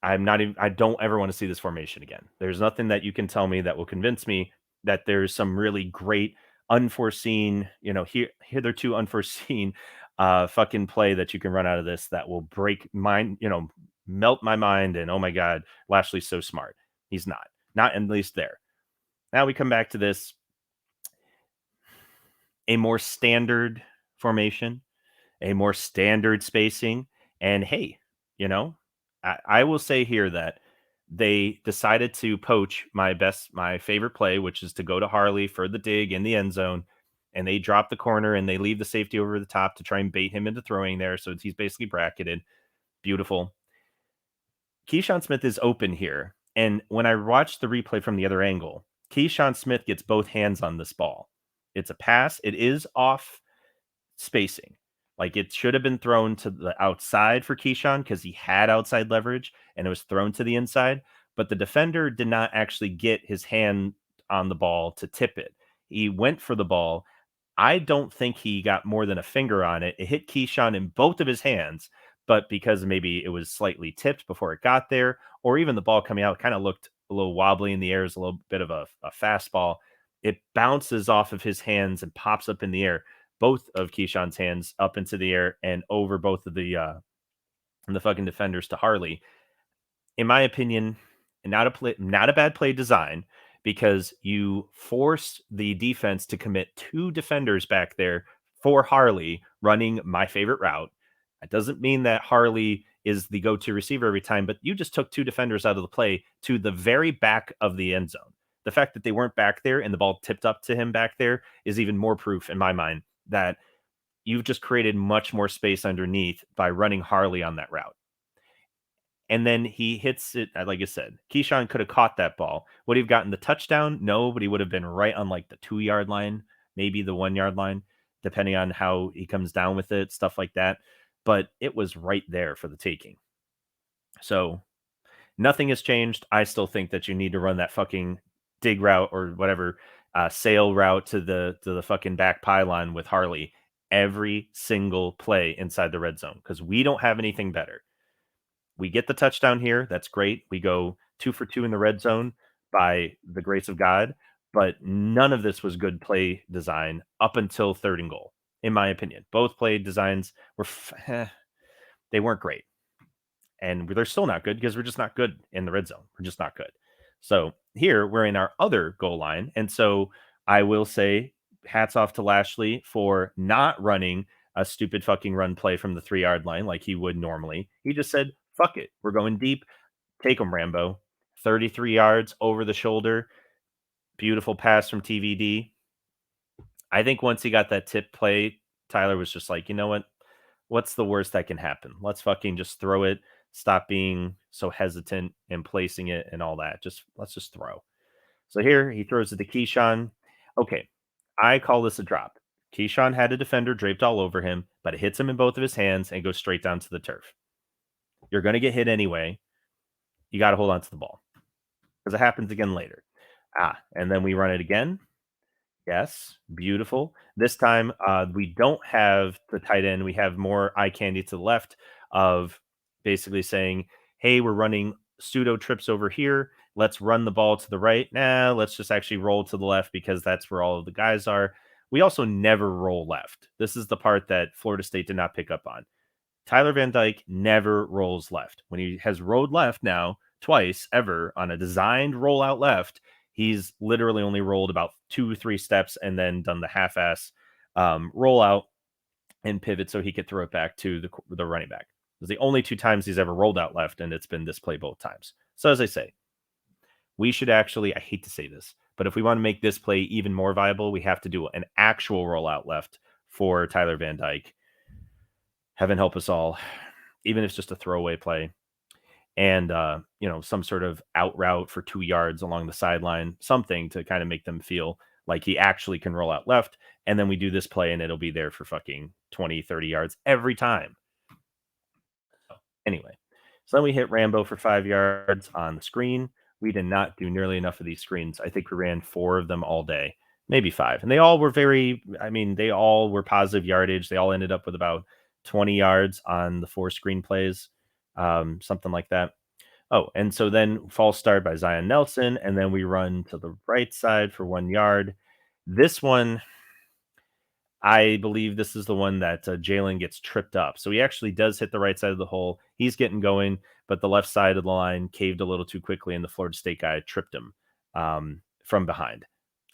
I'm not even. I don't ever want to see this formation again. There's nothing that you can tell me that will convince me that there's some really great unforeseen, hitherto unforeseen, fucking play that you can run out of this that will break mind, melt my mind. And oh my god, Lashley's so smart. He's not at least there. Now we come back to this, a more standard formation, a more standard spacing. And hey, you know, I will say here that they decided to poach my favorite play, which is to go to Harley for the dig in the end zone. And they drop the corner and they leave the safety over the top to try and bait him into throwing there. So he's basically bracketed. Beautiful. Keyshawn Smith is open here. And when I watched the replay from the other angle, Keyshawn Smith gets both hands on this ball. It's a pass. It is off spacing. Like it should have been thrown to the outside for Keyshawn because he had outside leverage and it was thrown to the inside. But the defender did not actually get his hand on the ball to tip it. He went for the ball. I don't think he got more than a finger on it. It hit Keyshawn in both of his hands, but because maybe it was slightly tipped before it got there, or even the ball coming out kind of looked a little wobbly in the air, as a little bit of a fastball. It bounces off of his hands and pops up in the air, both of Keyshawn's hands up into the air and over both of the fucking defenders to Harley. In my opinion, not a bad play design because you force the defense to commit two defenders back there for Harley running my favorite route. That doesn't mean that Harley is the go-to receiver every time, but you just took two defenders out of the play to the very back of the end zone. The fact that they weren't back there and the ball tipped up to him back there is even more proof in my mind that you've just created much more space underneath by running Harley on that route. And then he hits it, like I said, Keyshawn could have caught that ball. Would he have gotten the touchdown? No, but he would have been right on like the 2 yard line, maybe the 1 yard line, depending on how he comes down with it, stuff like that. But it was right there for the taking. So nothing has changed. I still think that you need to run that fucking dig route or whatever sail route to the fucking back pylon with Harley every single play inside the red zone because we don't have anything better. We get the touchdown here. That's great. We go 2 for 2 in the red zone by the grace of God, but none of this was good play design up until 3rd and goal, in my opinion. Both play designs were they weren't great, and they're still not good because we're just not good in the red zone. We're just not good. So here we're in our other goal line, and so I will say hats off to Lashley for not running a stupid fucking run play from the 3 yard line like he would normally. He just said, "Fuck it, we're going deep. Take him, Rambo." 33 yards over the shoulder, beautiful pass from TVD. I think once he got that tip play, Tyler was just like, you know what? What's the worst that can happen? Let's fucking just throw it. Stop being so hesitant and placing it and all that. Let's just throw. So here he throws it to Keyshawn. Okay, I call this a drop. Keyshawn had a defender draped all over him, but it hits him in both of his hands and goes straight down to the turf. You're going to get hit anyway. You got to hold on to the ball because it happens again later. And then we run it again. Yes, beautiful. This time, we don't have the tight end. We have more eye candy to the left of basically saying, hey, we're running pseudo trips over here. Let's run the ball to the right. Nah, let's just actually roll to the left because that's where all of the guys are. We also never roll left. This is the part that Florida State did not pick up on. Tyler Van Dyke never rolls left. When he has rolled left now twice ever on a designed rollout left, he's literally only rolled about 2 or 3 steps and then done the half-ass rollout and pivot so he could throw it back to the running back. It was the only 2 times he's ever rolled out left, and it's been this play both times. So as I say, we should actually, I hate to say this, but if we want to make this play even more viable, we have to do an actual rollout left for Tyler Van Dyke. Heaven help us all, even if it's just a throwaway play. And, some sort of out route for 2 yards along the sideline, something to kind of make them feel like he actually can roll out left. And then we do this play and it'll be there for fucking 20, 30 yards every time. Anyway, So then we hit Rambo for 5 yards on the screen. We did not do nearly enough of these screens. I think we ran four of them all day, maybe five. And they all were they all were positive yardage. They all ended up with about 20 yards on the four screen plays, something like that. Oh, and so then false start by Zion Nelson, and then we run to the right side for 1 yard. This one, I believe this is the one that Jalen gets tripped up. So he actually does hit the right side of the hole. He's getting going, but the left side of the line caved a little too quickly, and the Florida State guy tripped him from behind.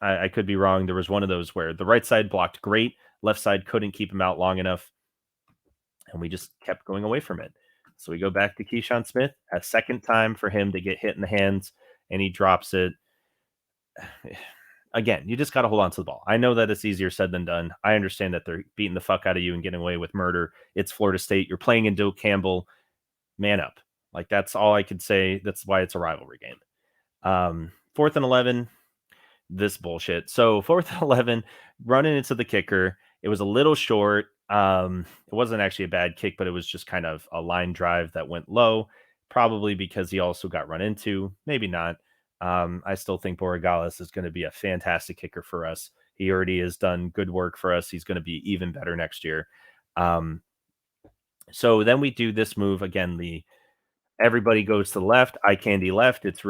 I could be wrong. There was one of those where the right side blocked great, left side couldn't keep him out long enough, and we just kept going away from it. So we go back to Keyshawn Smith, a second time for him to get hit in the hands, and he drops it. Again, you just got to hold on to the ball. I know that it's easier said than done. I understand that they're beating the fuck out of you and getting away with murder. It's Florida State. You're playing in Doak Campbell. Man up. Like, that's all I could say. That's why it's a rivalry game. 4th and 11, this bullshit. So 4th and 11, running into the kicker. It was a little short. It wasn't actually a bad kick, but it was just kind of a line drive that went low, probably because he also got run into. Maybe not. I still think Borregales is going to be a fantastic kicker for us. He already has done good work for us. He's going to be even better next year. So then we do this move again. Everybody goes to the left, eye candy left. It's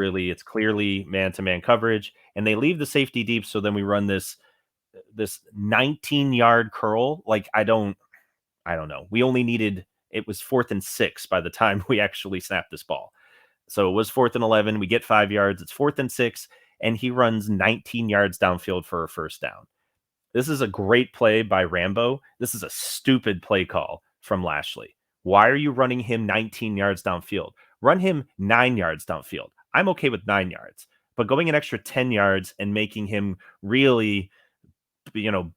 clearly man to man coverage, and they leave the safety deep. So then we run this 19-yard curl. Like, I don't know. We only needed, it was 4th and 6 by the time we actually snapped this ball. So it was 4th and 11. We get 5 yards. It's 4th and 6, and he runs 19 yards downfield for a first down. This is a great play by Rambo. This is a stupid play call from Lashley. Why are you running him 19 yards downfield? Run him 9 yards downfield. I'm okay with 9 yards, but going an extra 10 yards and making him really,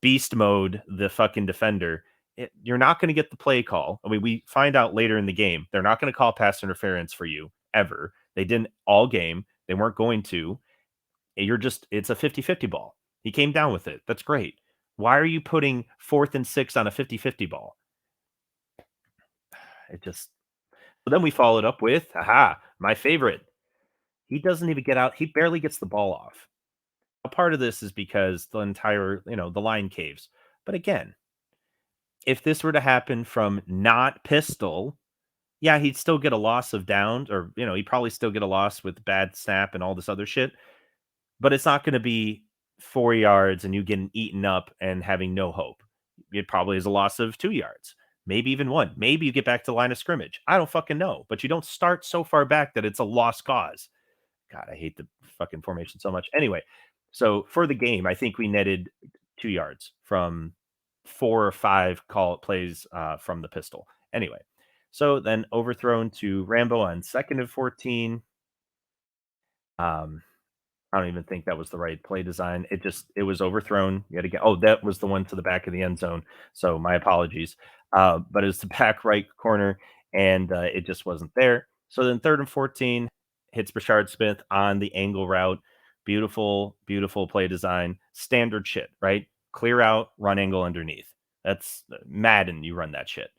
beast mode the fucking defender, you're not going to get the play call. I mean, we find out later in the game, they're not going to call pass interference for you ever. They didn't all game. They weren't going to. It's a 50-50 ball. He came down with it. That's great. Why are you putting 4th and 6 on a 50-50 ball? It just, but then we followed up with, my favorite. He doesn't even get out. He barely gets the ball off. A part of this is because the entire, the line caves. But again, if this were to happen from not pistol, yeah, he'd still get a loss of downs, or, he'd probably still get a loss with bad snap and all this other shit. But it's not going to be 4 yards and you getting eaten up and having no hope. It probably is a loss of 2 yards, maybe even one. Maybe you get back to the line of scrimmage. I don't fucking know. But you don't start so far back that it's a lost cause. God, I hate the fucking formation so much. Anyway, so for the game, I think we netted 2 yards from 4 or 5 call plays from the pistol. Anyway, so then overthrown to Rambo on 2nd and 14. I don't even think that was the right play design. It was overthrown yet again. Oh, that was the one to the back of the end zone. So my apologies. But it was the back right corner, and it just wasn't there. So then 3rd and 14, hits Brashard Smith on the angle route. Beautiful, beautiful play design. Standard shit, right? Clear out, run angle underneath. That's Madden. You run that shit.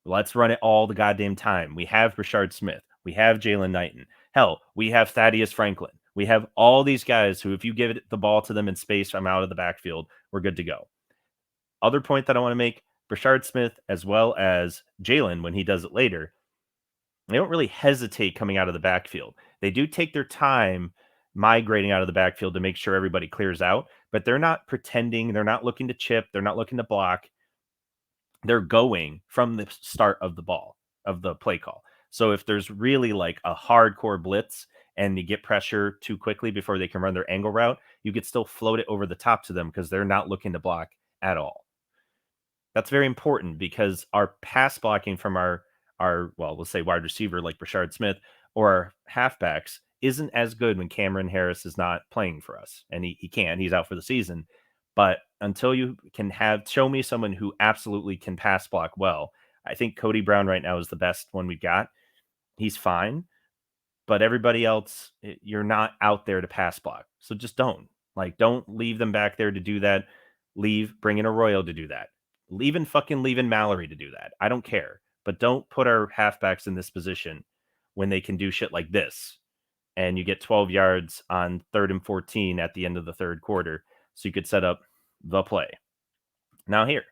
Let's run it all the goddamn time. We have Brashard Smith. We have Jalen Knighton. Hell, we have Thaddeus Franklin. We have all these guys who, if you give the ball to them in space from out of the backfield, we're good to go. Other point that I want to make, Brashard Smith, as well as Jalen, when he does it later, they don't really hesitate coming out of the backfield. They do take their time migrating out of the backfield to make sure everybody clears out, but they're not pretending. They're not looking to chip. They're not looking to block. They're going from the start of the play call. So if there's really like a hardcore blitz and you get pressure too quickly before they can run their angle route, you could still float it over the top to them because they're not looking to block at all. That's very important because our pass blocking from our well, let's say wide receiver like Brashard Smith or our halfbacks isn't as good when Cameron Harris is not playing for us. And he's out for the season. But until you can show me someone who absolutely can pass block well, I think Cody Brown right now is the best one we've got. He's fine, but everybody else, you're not out there to pass block. So just don't leave them back there to do that. Bring in Arroyo to do that. Leave in Mallory to do that. I don't care. but don't put our halfbacks in this position when they can do shit like this. And you get 12 yards on 3rd and 14 at the end of the third quarter. So you could set up the play. Now, here,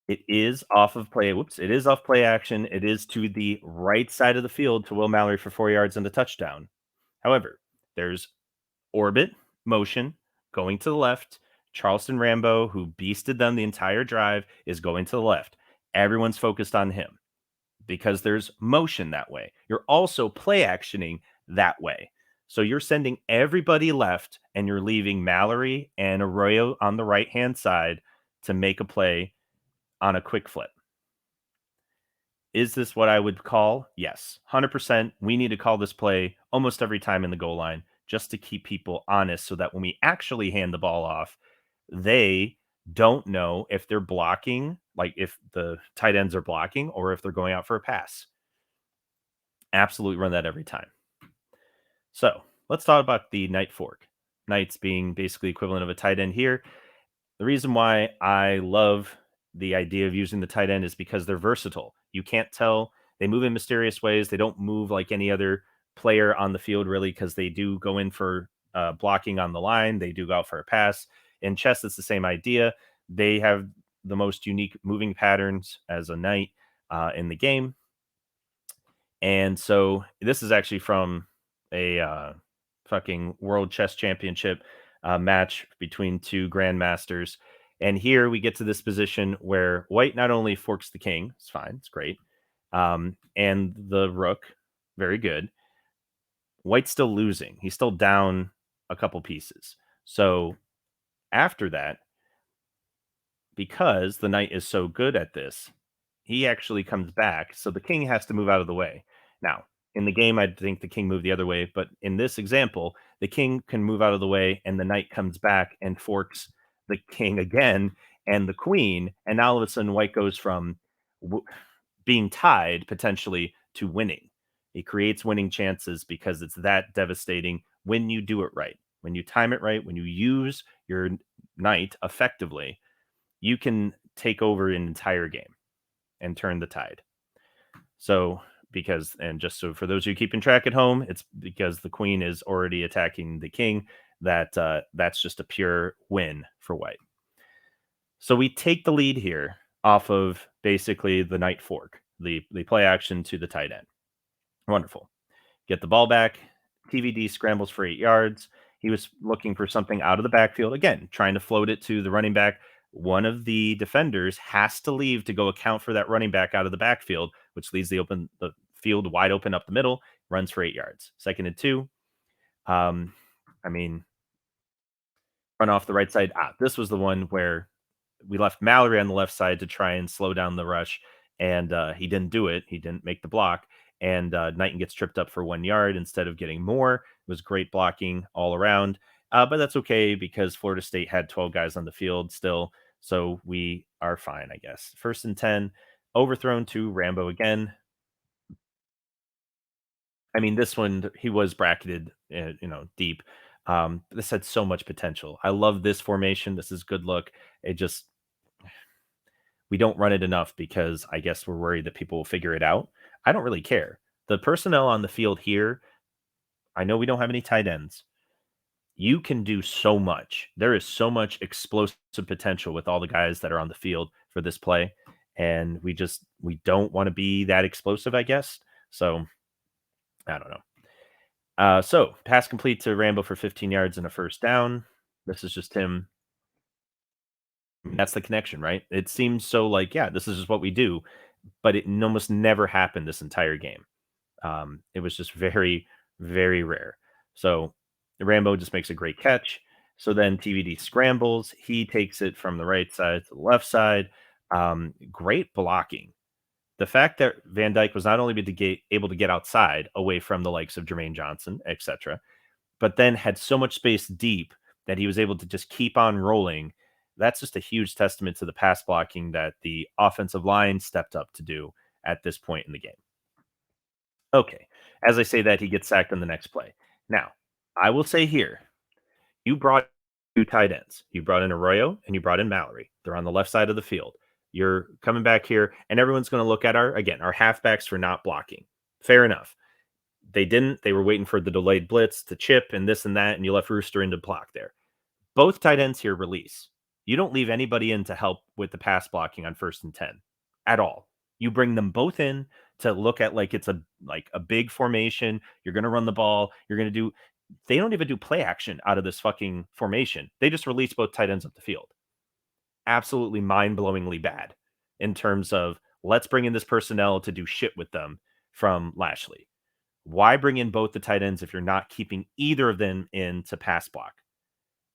it is off of play. Whoops. It is off play action. It is to the right side of the field to Will Mallory for 4 yards and a touchdown. However, there's orbit motion going to the left. Charleston Rambo, who beasted them the entire drive, is going to the left. Everyone's focused on him because there's motion that way. You're also play actioning that way. So you're sending everybody left and you're leaving Mallory and Arroyo on the right hand side to make a play on a quick flip. Is this what I would call? Yes, 100%. We need to call this play almost every time in the goal line just to keep people honest so that when we actually hand the ball off, they don't know if they're blocking, like if the tight ends are blocking or if they're going out for a pass. Absolutely run that every time. So let's talk about the Knight fork. Knights being basically equivalent of a tight end here. The reason why I love the idea of using the tight end is because they're versatile. You can't tell. They move in mysterious ways. They don't move like any other player on the field, really, because they do go in for blocking on the line. They do go out for a pass. In chess, it's the same idea. They have the most unique moving patterns as a knight in the game. And so this is actually from a fucking world chess championship match between two grandmasters. And here we get to this position where white not only forks the king, it's fine, it's great, and the rook, very good. White's still losing. He's still down a couple pieces. So after that, because the knight is so good at this, he actually comes back. So the king has to move out of the way. Now, in the game, I think the king moved the other way, but in this example, the king can move out of the way and the knight comes back and forks the king again and the queen. And now all of a sudden, white goes from being tied potentially to winning. It creates winning chances because it's that devastating when you do it right. When you time it right, when you use your knight effectively, you can take over an entire game and turn the tide. So, because, and just so for those of you keeping track at home, it's because the queen is already attacking the king that that's just a pure win for white. So we take the lead here off of basically the knight fork, the play action to the tight end. Wonderful. Get the ball back. TVD scrambles for 8 yards. He was looking for something out of the backfield. Again, trying to float it to the running back. One of the defenders has to leave to go account for that running back out of the backfield, which leaves the field wide open up the middle. Runs for 8 yards. 2nd and 2. I mean, run off the right side. This was the one where we left Mallory on the left side to try and slow down the rush, and he didn't do it. He didn't make the block, and Knighton gets tripped up for 1 yard instead of getting more. It was great blocking all around, but that's okay because Florida State had 12 guys on the field still, so we are fine, I guess. 1st and 10, overthrown to Rambo again. I mean, this one, he was bracketed, deep. This had so much potential. I love this formation. This is good look. It just, we don't run it enough because I guess we're worried that people will figure it out. I don't really care. The personnel on the field here, I know we don't have any tight ends. You can do so much. There is so much explosive potential with all the guys that are on the field for this play. And we don't want to be that explosive, I guess. So I don't know. So pass complete to Rambo for 15 yards and a 1st down. This is just him. That's the connection, right? It seems so like, yeah, this is just what we do, but it almost never happened this entire game. It was just very, very rare. So Rambo just makes a great catch. So then TVD scrambles. He takes it from the right side to the left side. Great blocking. The fact that Van Dyke was not only able to get outside away from the likes of Jermaine Johnson, etc., but then had so much space deep that he was able to just keep on rolling. That's just a huge testament to the pass blocking that the offensive line stepped up to do at this point in the game. Okay. As I say that, he gets sacked on the next play. Now, I will say here, you brought two tight ends. You brought in Arroyo and you brought in Mallory. They're on the left side of the field. You're coming back here, and everyone's going to look at our halfbacks for not blocking. Fair enough. They didn't. They were waiting for the delayed blitz to chip and this and that, and you left Rooster in to block there. Both tight ends here release. You don't leave anybody in to help with the pass blocking on 1st and 10 at all. You bring them both in to look at like it's a big formation. You're going to run the ball. You're going to do. They don't even do play action out of this fucking formation. They just release both tight ends up the field. Absolutely mind-blowingly bad in terms of let's bring in this personnel to do shit with them from Lashley. Why bring in both the tight ends if you're not keeping either of them in to pass block?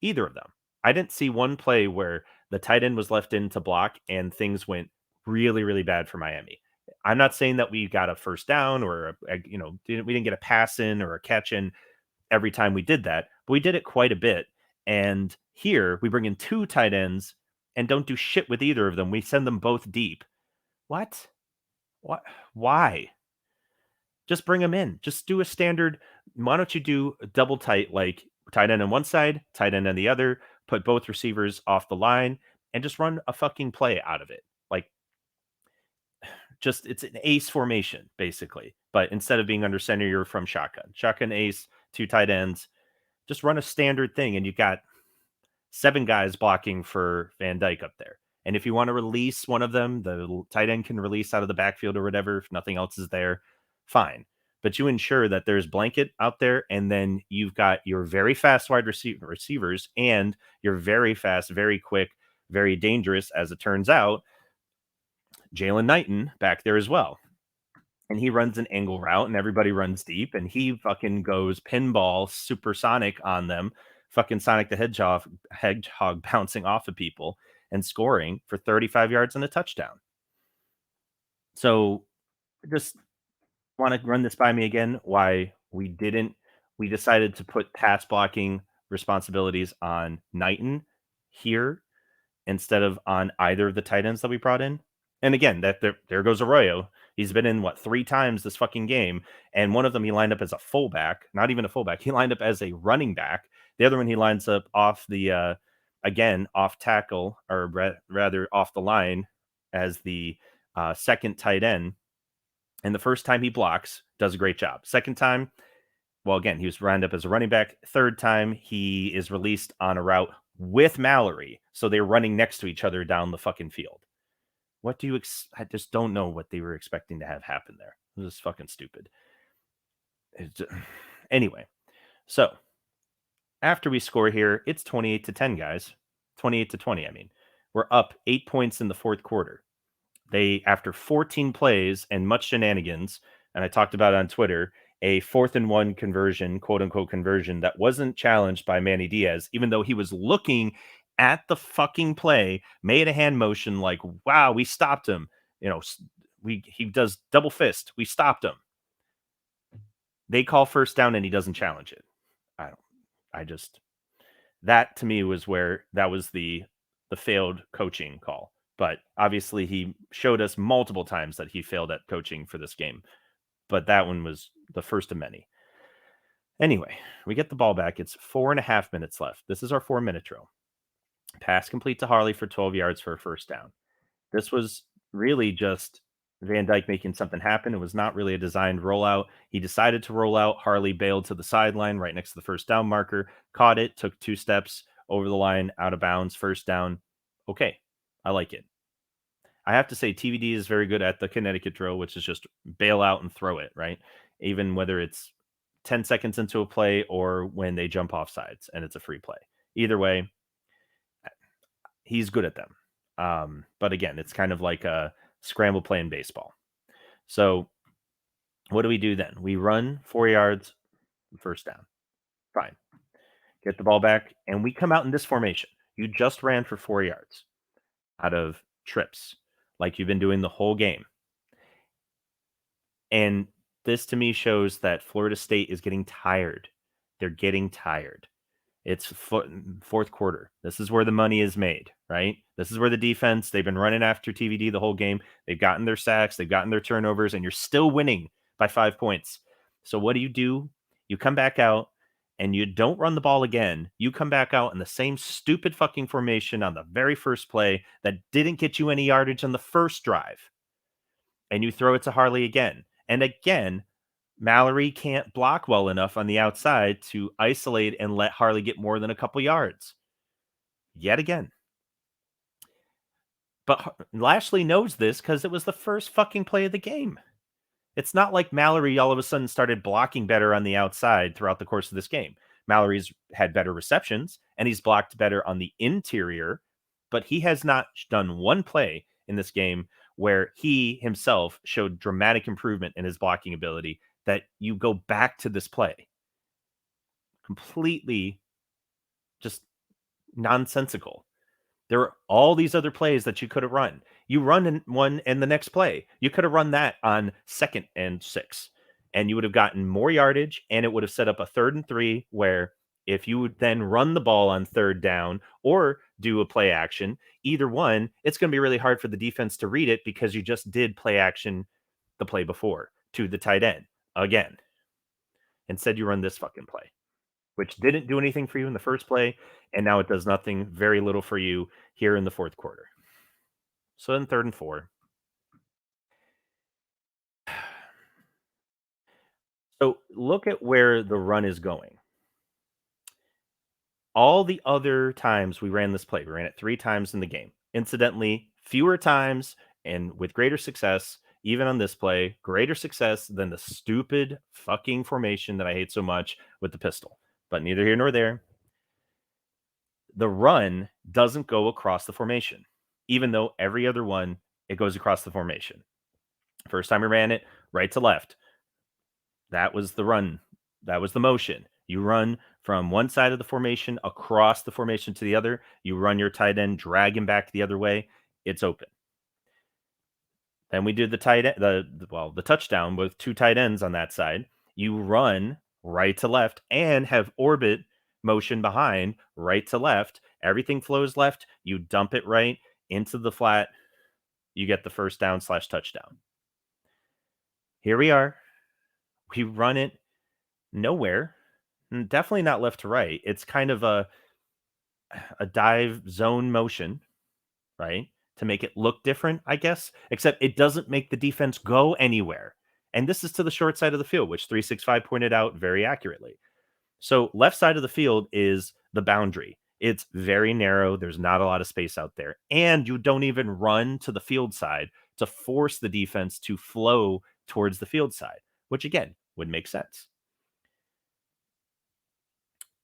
Either of them. I didn't see one play where the tight end was left in to block and things went really, really bad for Miami. I'm not saying that we got a first down or we didn't get a pass in or a catch in every time we did that, but we did it quite a bit. And here we bring in 2 tight ends and don't do shit with either of them. We send them both deep. What? What? Why? Just bring them in. Just do a standard. Why don't you do a double tight, like tight end on one side, tight end on the other, put both receivers off the line, and just run a fucking play out of it. Like, just it's an ace formation, basically. But instead of being under center, you're from shotgun. Shotgun ace, 2 tight ends. Just run a standard thing, and you got 7 guys blocking for Van Dyke up there. And if you want to release one of them, the tight end can release out of the backfield or whatever. If nothing else is there, fine. But you ensure that there's blanket out there, and then you've got your very fast wide receivers and your very fast, very quick, very dangerous, as it turns out, Jalen Knighton back there as well. And he runs an angle route, and everybody runs deep, and he fucking goes pinball supersonic on them, fucking Sonic the Hedgehog bouncing off of people and scoring for 35 yards and a touchdown. So just want to run this by me again, why we decided to put pass blocking responsibilities on Knighton here instead of on either of the tight ends that we brought in. And again, there goes Arroyo. He's been in 3 times this fucking game, and one of them he lined up as a fullback, not even a fullback. He lined up as a running back. The other one he lines up off the again off tackle, or rather off the line as the second tight end. And the first time he blocks, does a great job. Second time, well, again, he was lined up as a running back. Third time, he is released on a route with Mallory, so they're running next to each other down the fucking field. What do you I just don't know what they were expecting to have happen there. It was fucking stupid. Anyway, so after we score here, it's 28-10, guys. 28-20, I mean. We're up 8 points in the 4th quarter. They, after 14 plays and much shenanigans, and I talked about it on Twitter, a 4th and 1 conversion, quote unquote conversion, that wasn't challenged by Manny Diaz, even though he was looking at the fucking play, made a hand motion like, wow, we stopped him. He does double fist. We stopped him. They call first down and he doesn't challenge it. That to me was where that was the failed coaching call. But obviously he showed us multiple times that he failed at coaching for this game. But that one was the first of many. Anyway, we get the ball back. It's 4.5 minutes left. This is our 4-minute drill. Pass complete to Harley for 12 yards for a first down. This was really just Van Dyke making something happen. It was not really a designed rollout. He decided to roll out. Harley bailed to the sideline right next to the first down marker, caught it, took 2 steps over the line, out of bounds, first down. Okay, I like it. I have to say TVD is very good at the Connecticut drill, which is just bail out and throw it, right? Even whether it's 10 seconds into a play or when they jump off sides and it's a free play. Either way, he's good at them. But again, it's kind of like a scramble play in baseball. So what do we do then? We run 4 yards, first down. Fine. Get the ball back, and we come out in this formation. You just ran for 4 yards out of trips, like you've been doing the whole game. And this to me shows that Florida State is getting tired. They're getting tired. It's 4th quarter. This is where the money is made, right? This is where the defense, they've been running after TVD the whole game. They've gotten their sacks, they've gotten their turnovers, and you're still winning by 5 points. So what do? You come back out and you don't run the ball again, you come back out in the same stupid fucking formation on the very first play that didn't get you any yardage on the first drive, and you throw it to Harley again. And again, Mallory can't block well enough on the outside to isolate and let Harley get more than a couple yards. Yet again. But Lashley knows this because it was the first fucking play of the game. It's not like Mallory all of a sudden started blocking better on the outside throughout the course of this game. Mallory's had better receptions and he's blocked better on the interior, but he has not done one play in this game where he himself showed dramatic improvement in his blocking ability that you go back to this play. Completely just nonsensical. There are all these other plays that you could have run. You run in one in the next play. You could have run that on 2nd and 6, and you would have gotten more yardage, and it would have set up a 3rd and 3 where if you would then run the ball on 3rd down or do a play action, either one, it's going to be really hard for the defense to read it because you just did play action the play before to the tight end again. Instead, you run this fucking play, which didn't do anything for you in the first play, and now it does nothing, very little for you here in the fourth quarter. So then 3rd and 4. So look at where the run is going. All the other times we ran this play, we ran it 3 times in the game. Incidentally, fewer times and with greater success, even on this play, greater success than the stupid fucking formation that I hate so much with the pistol. But neither here nor there. The run doesn't go across the formation, even though every other one, it goes across the formation. First time we ran it, right to left. That was the run. That was the motion. You run from one side of the formation across the formation to the other. You run your tight end, drag him back the other way. It's open. Then we did the tight end, the touchdown with 2 tight ends on that side. You run right to left and have orbit motion behind right to left. Everything flows left. You dump it right into the flat. You get the first down / touchdown. Here we are. We run it nowhere. Definitely not left to right. It's kind of a dive zone motion, right? To make it look different, I guess, except it doesn't make the defense go anywhere. And this is to the short side of the field, which 365 pointed out very accurately. So left side of the field is the boundary. It's very narrow. There's not a lot of space out there. And you don't even run to the field side to force the defense to flow towards the field side, which again would make sense.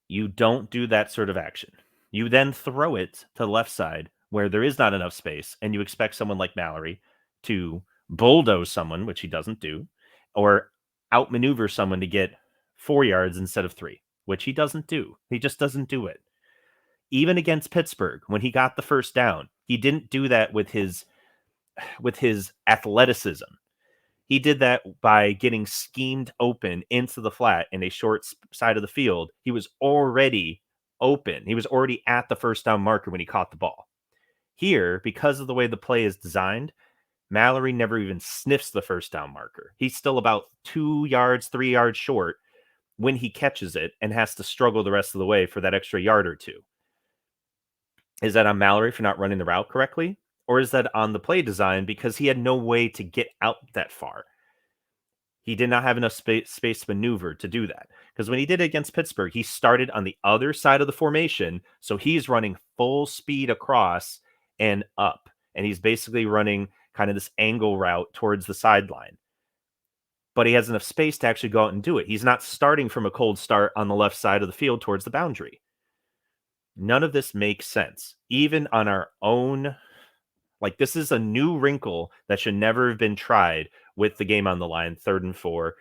You don't do that sort of action. You then throw it to the left side where there is not enough space, and you expect someone like Mallory to bulldoze someone, which he doesn't do, or outmaneuver someone to get 4 yards instead of 3, which he doesn't do. He just doesn't do it. Even against Pittsburgh, when he got the first down, he didn't do that with his athleticism. He did that by getting schemed open into the flat in a short side of the field. He was already open. He was already at the first down marker when he caught the ball. Here, because of the way the play is designed, Mallory never even sniffs the first down marker. He's still about 2 yards, 3 yards short when he catches it and has to struggle the rest of the way for that extra yard or two. Is that on Mallory for not running the route correctly? Or is that on the play design because he had no way to get out that far? He did not have enough space to maneuver to do that. Because when he did it against Pittsburgh, he started on the other side of the formation. So he's running full speed across and up. And he's basically running kind of this angle route towards the sideline. But he has enough space to actually go out and do it. He's not starting from a cold start on the left side of the field towards the boundary. None of this makes sense. Even on our own, like this is a new wrinkle that should never have been tried with the game on the line, 3rd and 4,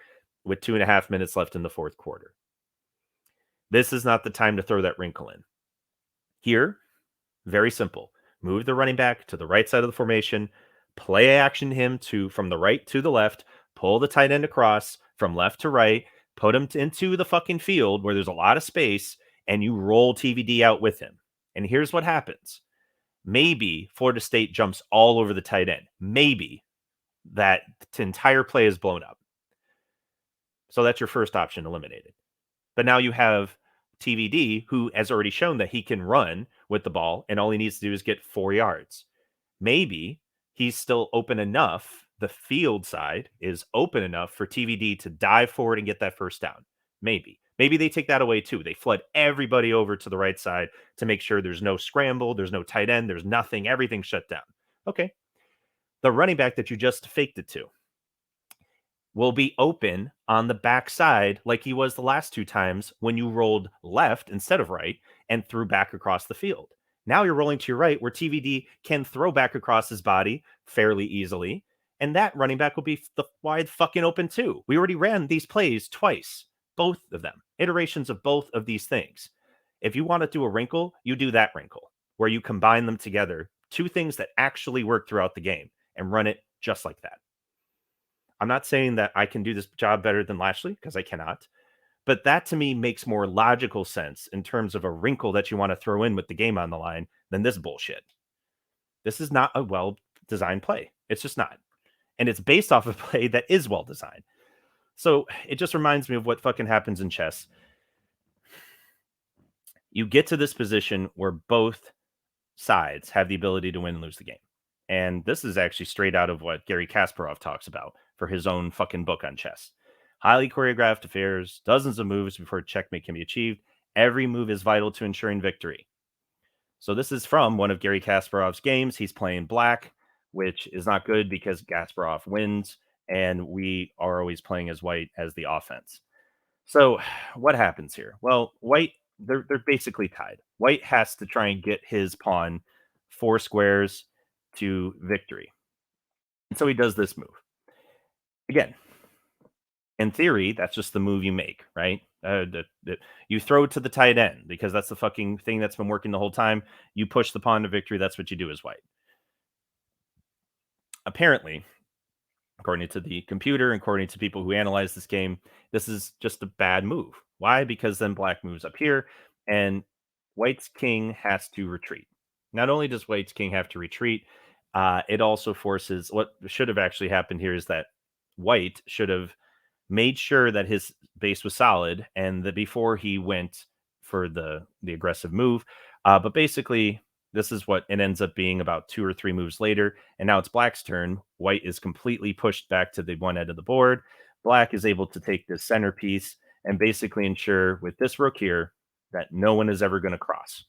with 2.5 minutes left in the fourth quarter. This is not the time to throw that wrinkle in. Here, very simple. Move the running back to the right side of the formation, play action him from the right to the left, pull the tight end across from left to right, put him into the fucking field where there's a lot of space, and you roll TVD out with him. And here's what happens. Maybe Florida State jumps all over the tight end. Maybe that entire play is blown up. So that's your first option eliminated. But now you have TVD, who has already shown that he can run with the ball, and all he needs to do is get 4 yards. Maybe he's still open enough. The field side is open enough for TVD to dive forward and get that first down. Maybe. Maybe they take that away too. They flood everybody over to the right side to make sure there's no scramble, there's no tight end, there's nothing, everything's shut down. Okay. The running back that you just faked it to will be open on the backside like he was the last two times when you rolled left instead of right and threw back across the field. Now you're rolling to your right where TVD can throw back across his body fairly easily. And that running back will be wide fucking open too. We already ran these plays twice, both of them, iterations of both of these things. If you want to do a wrinkle, you do that wrinkle where you combine them together, two things that actually work throughout the game and run it just like that. I'm not saying that I can do this job better than Lashley because I cannot, but that to me makes more logical sense in terms of a wrinkle that you want to throw in with the game on the line than this bullshit. This is not a well designed play. It's just not. And it's based off a play that is well designed. So it just reminds me of what fucking happens in chess. You get to this position where both sides have the ability to win and lose the game. And this is actually straight out of what Gary Kasparov talks about for his own fucking book on chess. Highly choreographed affairs, dozens of moves before checkmate can be achieved. Every move is vital to ensuring victory. So this is from one of Gary Kasparov's games. He's playing black, which is not good because Kasparov wins, and we are always playing as white as the offense. So what happens here? Well, white, they're basically tied. White has to try and get his pawn 4 squares to victory. And so he does this move. Again, in theory, that's just the move you make, right? You throw it to the tight end because that's the fucking thing that's been working the whole time. You push the pawn to victory. That's what you do as white. Apparently, according to the computer, according to people who analyze this game, this is just a bad move. Why? Because then black moves up here and white's king has to retreat. Not only does white's king have to retreat, it also forces what should have actually happened here is that white should have made sure that his base was solid and that before he went for the aggressive move. But basically, this is what it ends up being about 2 or 3 moves later. And now it's black's turn. White is completely pushed back to the one end of the board. Black is able to take this centerpiece and basically ensure with this rook here that no one is ever going to cross.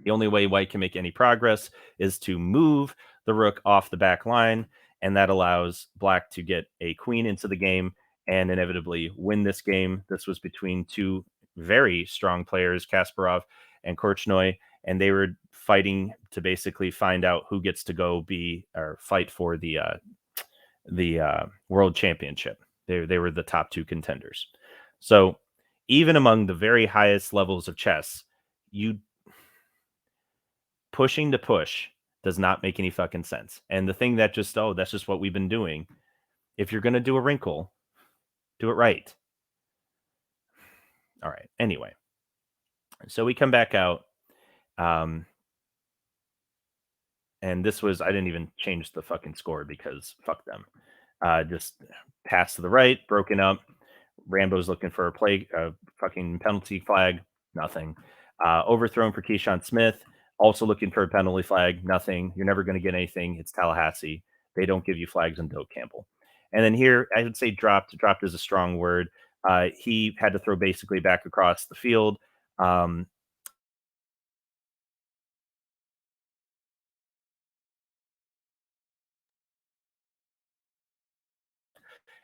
The only way white can make any progress is to move the rook off the back line, and that allows black to get a queen into the game and inevitably win this game. This was between two very strong players, Kasparov and Korchnoi, and they were fighting to basically find out who gets to go be or fight for the world championship. They were the top 2 contenders. So even among the very highest levels of chess, you pushing to push does not make any fucking sense. And the thing that just, that's just what we've been doing. If you're going to do a wrinkle, do it right. All right. Anyway, so we come back out. And this was, I didn't even change the fucking score because fuck them. Just pass to the right, broken up. Rambo's looking for a fucking penalty flag, nothing. Overthrown for Keyshawn Smith, also looking for a penalty flag, nothing. You're never going to get anything. It's Tallahassee. They don't give you flags in Doak Campbell. And then here, I would say dropped. Dropped is a strong word. He had to throw basically back across the field.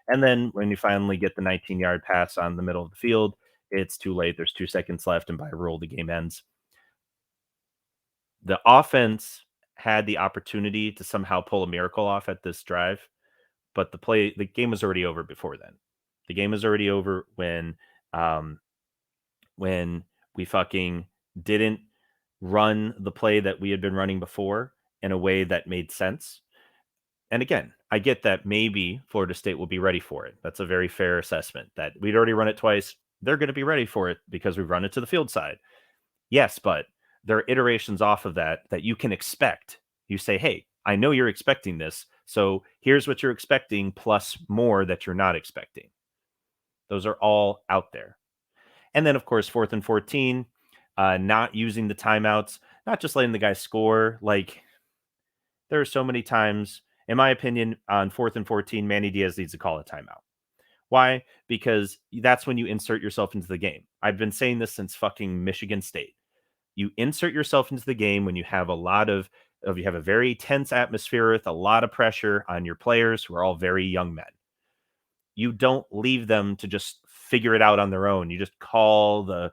And then when you finally get the 19-yard pass on the middle of the field, it's too late. There's 2 seconds left, and by rule, the game ends. The offense had the opportunity to somehow pull a miracle off at this drive, but the game was already over before then. The game was already over when we fucking didn't run the play that we had been running before in a way that made sense. And again, I get that maybe Florida State will be ready for it. That's a very fair assessment that we'd already run it twice. They're going to be ready for it because we've run it to the field side. Yes, but there are iterations off of that you can expect. You say, hey, I know you're expecting this. So here's what you're expecting plus more that you're not expecting. Those are all out there. And then, of course, 4th and 14, not using the timeouts, not just letting the guy score. Like, there are so many times, in my opinion, on 4th and 14, Manny Diaz needs to call a timeout. Why? Because that's when you insert yourself into the game. I've been saying this since fucking Michigan State. You insert yourself into the game when you have you have a very tense atmosphere with a lot of pressure on your players who are all very young men. You don't leave them to just figure it out on their own. You just call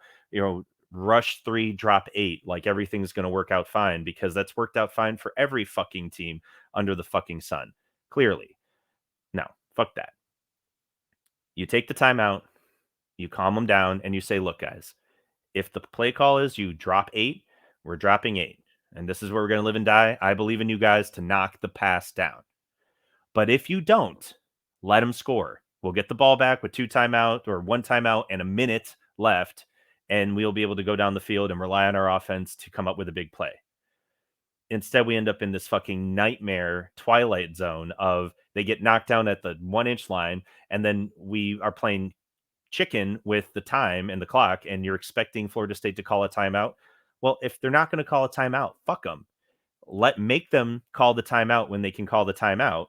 rush 3, drop 8, like everything's going to work out fine, because that's worked out fine for every fucking team under the fucking sun. Clearly. No, fuck that. You take the timeout, you calm them down, and you say, look, guys, if the play call is you drop 8, we're dropping 8. And this is where we're going to live and die. I believe in you guys to knock the pass down. But if you don't, let them score. We'll get the ball back with 2 timeout or 1 timeout and a minute left, and we'll be able to go down the field and rely on our offense to come up with a big play. Instead, we end up in this fucking nightmare twilight zone of they get knocked down at the 1-inch line, and then we are playing chicken with the time and the clock, and you're expecting Florida State to call a timeout. Well, if they're not going to call a timeout, fuck them. Make them call the timeout when they can call the timeout.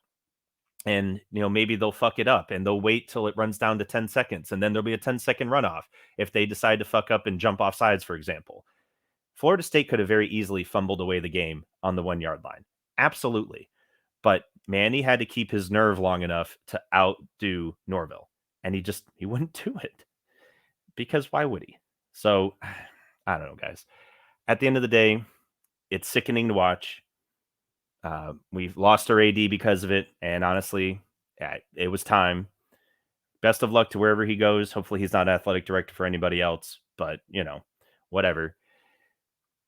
And, maybe they'll fuck it up and they'll wait till it runs down to 10 seconds. And then there'll be a 10-second runoff if they decide to fuck up and jump off sides, for example. Florida State could have very easily fumbled away the game on the 1-yard line. Absolutely. But Manny had to keep his nerve long enough to outdo Norville. And he wouldn't do it. Because why would he? So, I don't know, guys. At the end of the day, it's sickening to watch. We've lost our AD because of it. And honestly, it was time. Best of luck to wherever he goes. Hopefully he's not athletic director for anybody else. But, whatever.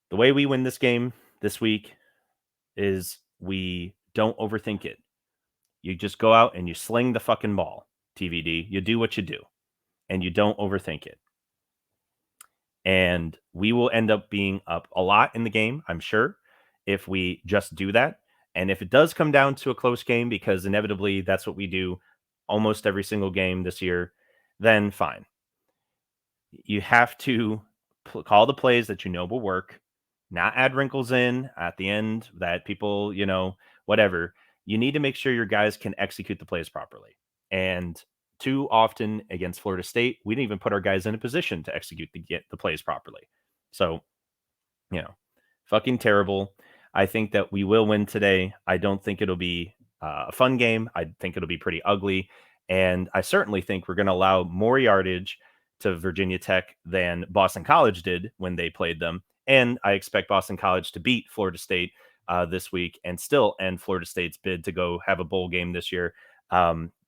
The way we win this game this week is we don't overthink it. You just go out and you sling the fucking ball, TVD. You do what you do. And you don't overthink it. And we will end up being up a lot in the game, I'm sure, if we just do that. And if it does come down to a close game, because inevitably that's what we do almost every single game this year, then fine. You have to call the plays that will work, not add wrinkles in at the end that people, whatever. You need to make sure your guys can execute the plays properly. And too often against Florida State, we didn't even put our guys in a position to execute the plays properly. So, fucking terrible. I think that we will win today. I don't think it'll be a fun game. I think it'll be pretty ugly. And I certainly think we're going to allow more yardage to Virginia Tech than Boston College did when they played them. And I expect Boston College to beat Florida State this week and still end Florida State's bid to go have a bowl game this year.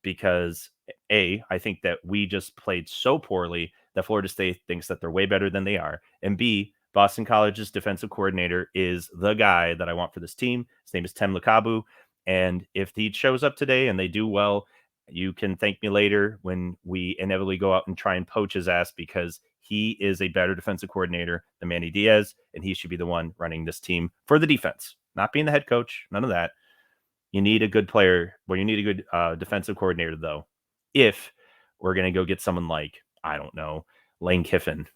Because I think that we just played so poorly that Florida State thinks that they're way better than they are. And B, Boston College's defensive coordinator is the guy that I want for this team. His name is Tem Lukabu. And if he shows up today and they do well, you can thank me later when we inevitably go out and try and poach his ass, because he is a better defensive coordinator than Manny Diaz, and he should be the one running this team for the defense, not being the head coach. None of that. You need a good player. Well, you need a good defensive coordinator, though, if we're going to go get someone like, I don't know, Lane Kiffin,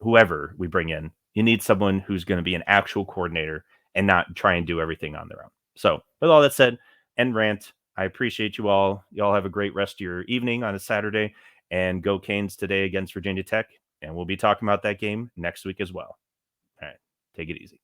whoever we bring in. You need someone who's going to be an actual coordinator and not try and do everything on their own. So with all that said, end rant. I appreciate you all. You all have a great rest of your evening on a Saturday, and go Canes today against Virginia Tech. And we'll be talking about that game next week as well. All right. Take it easy.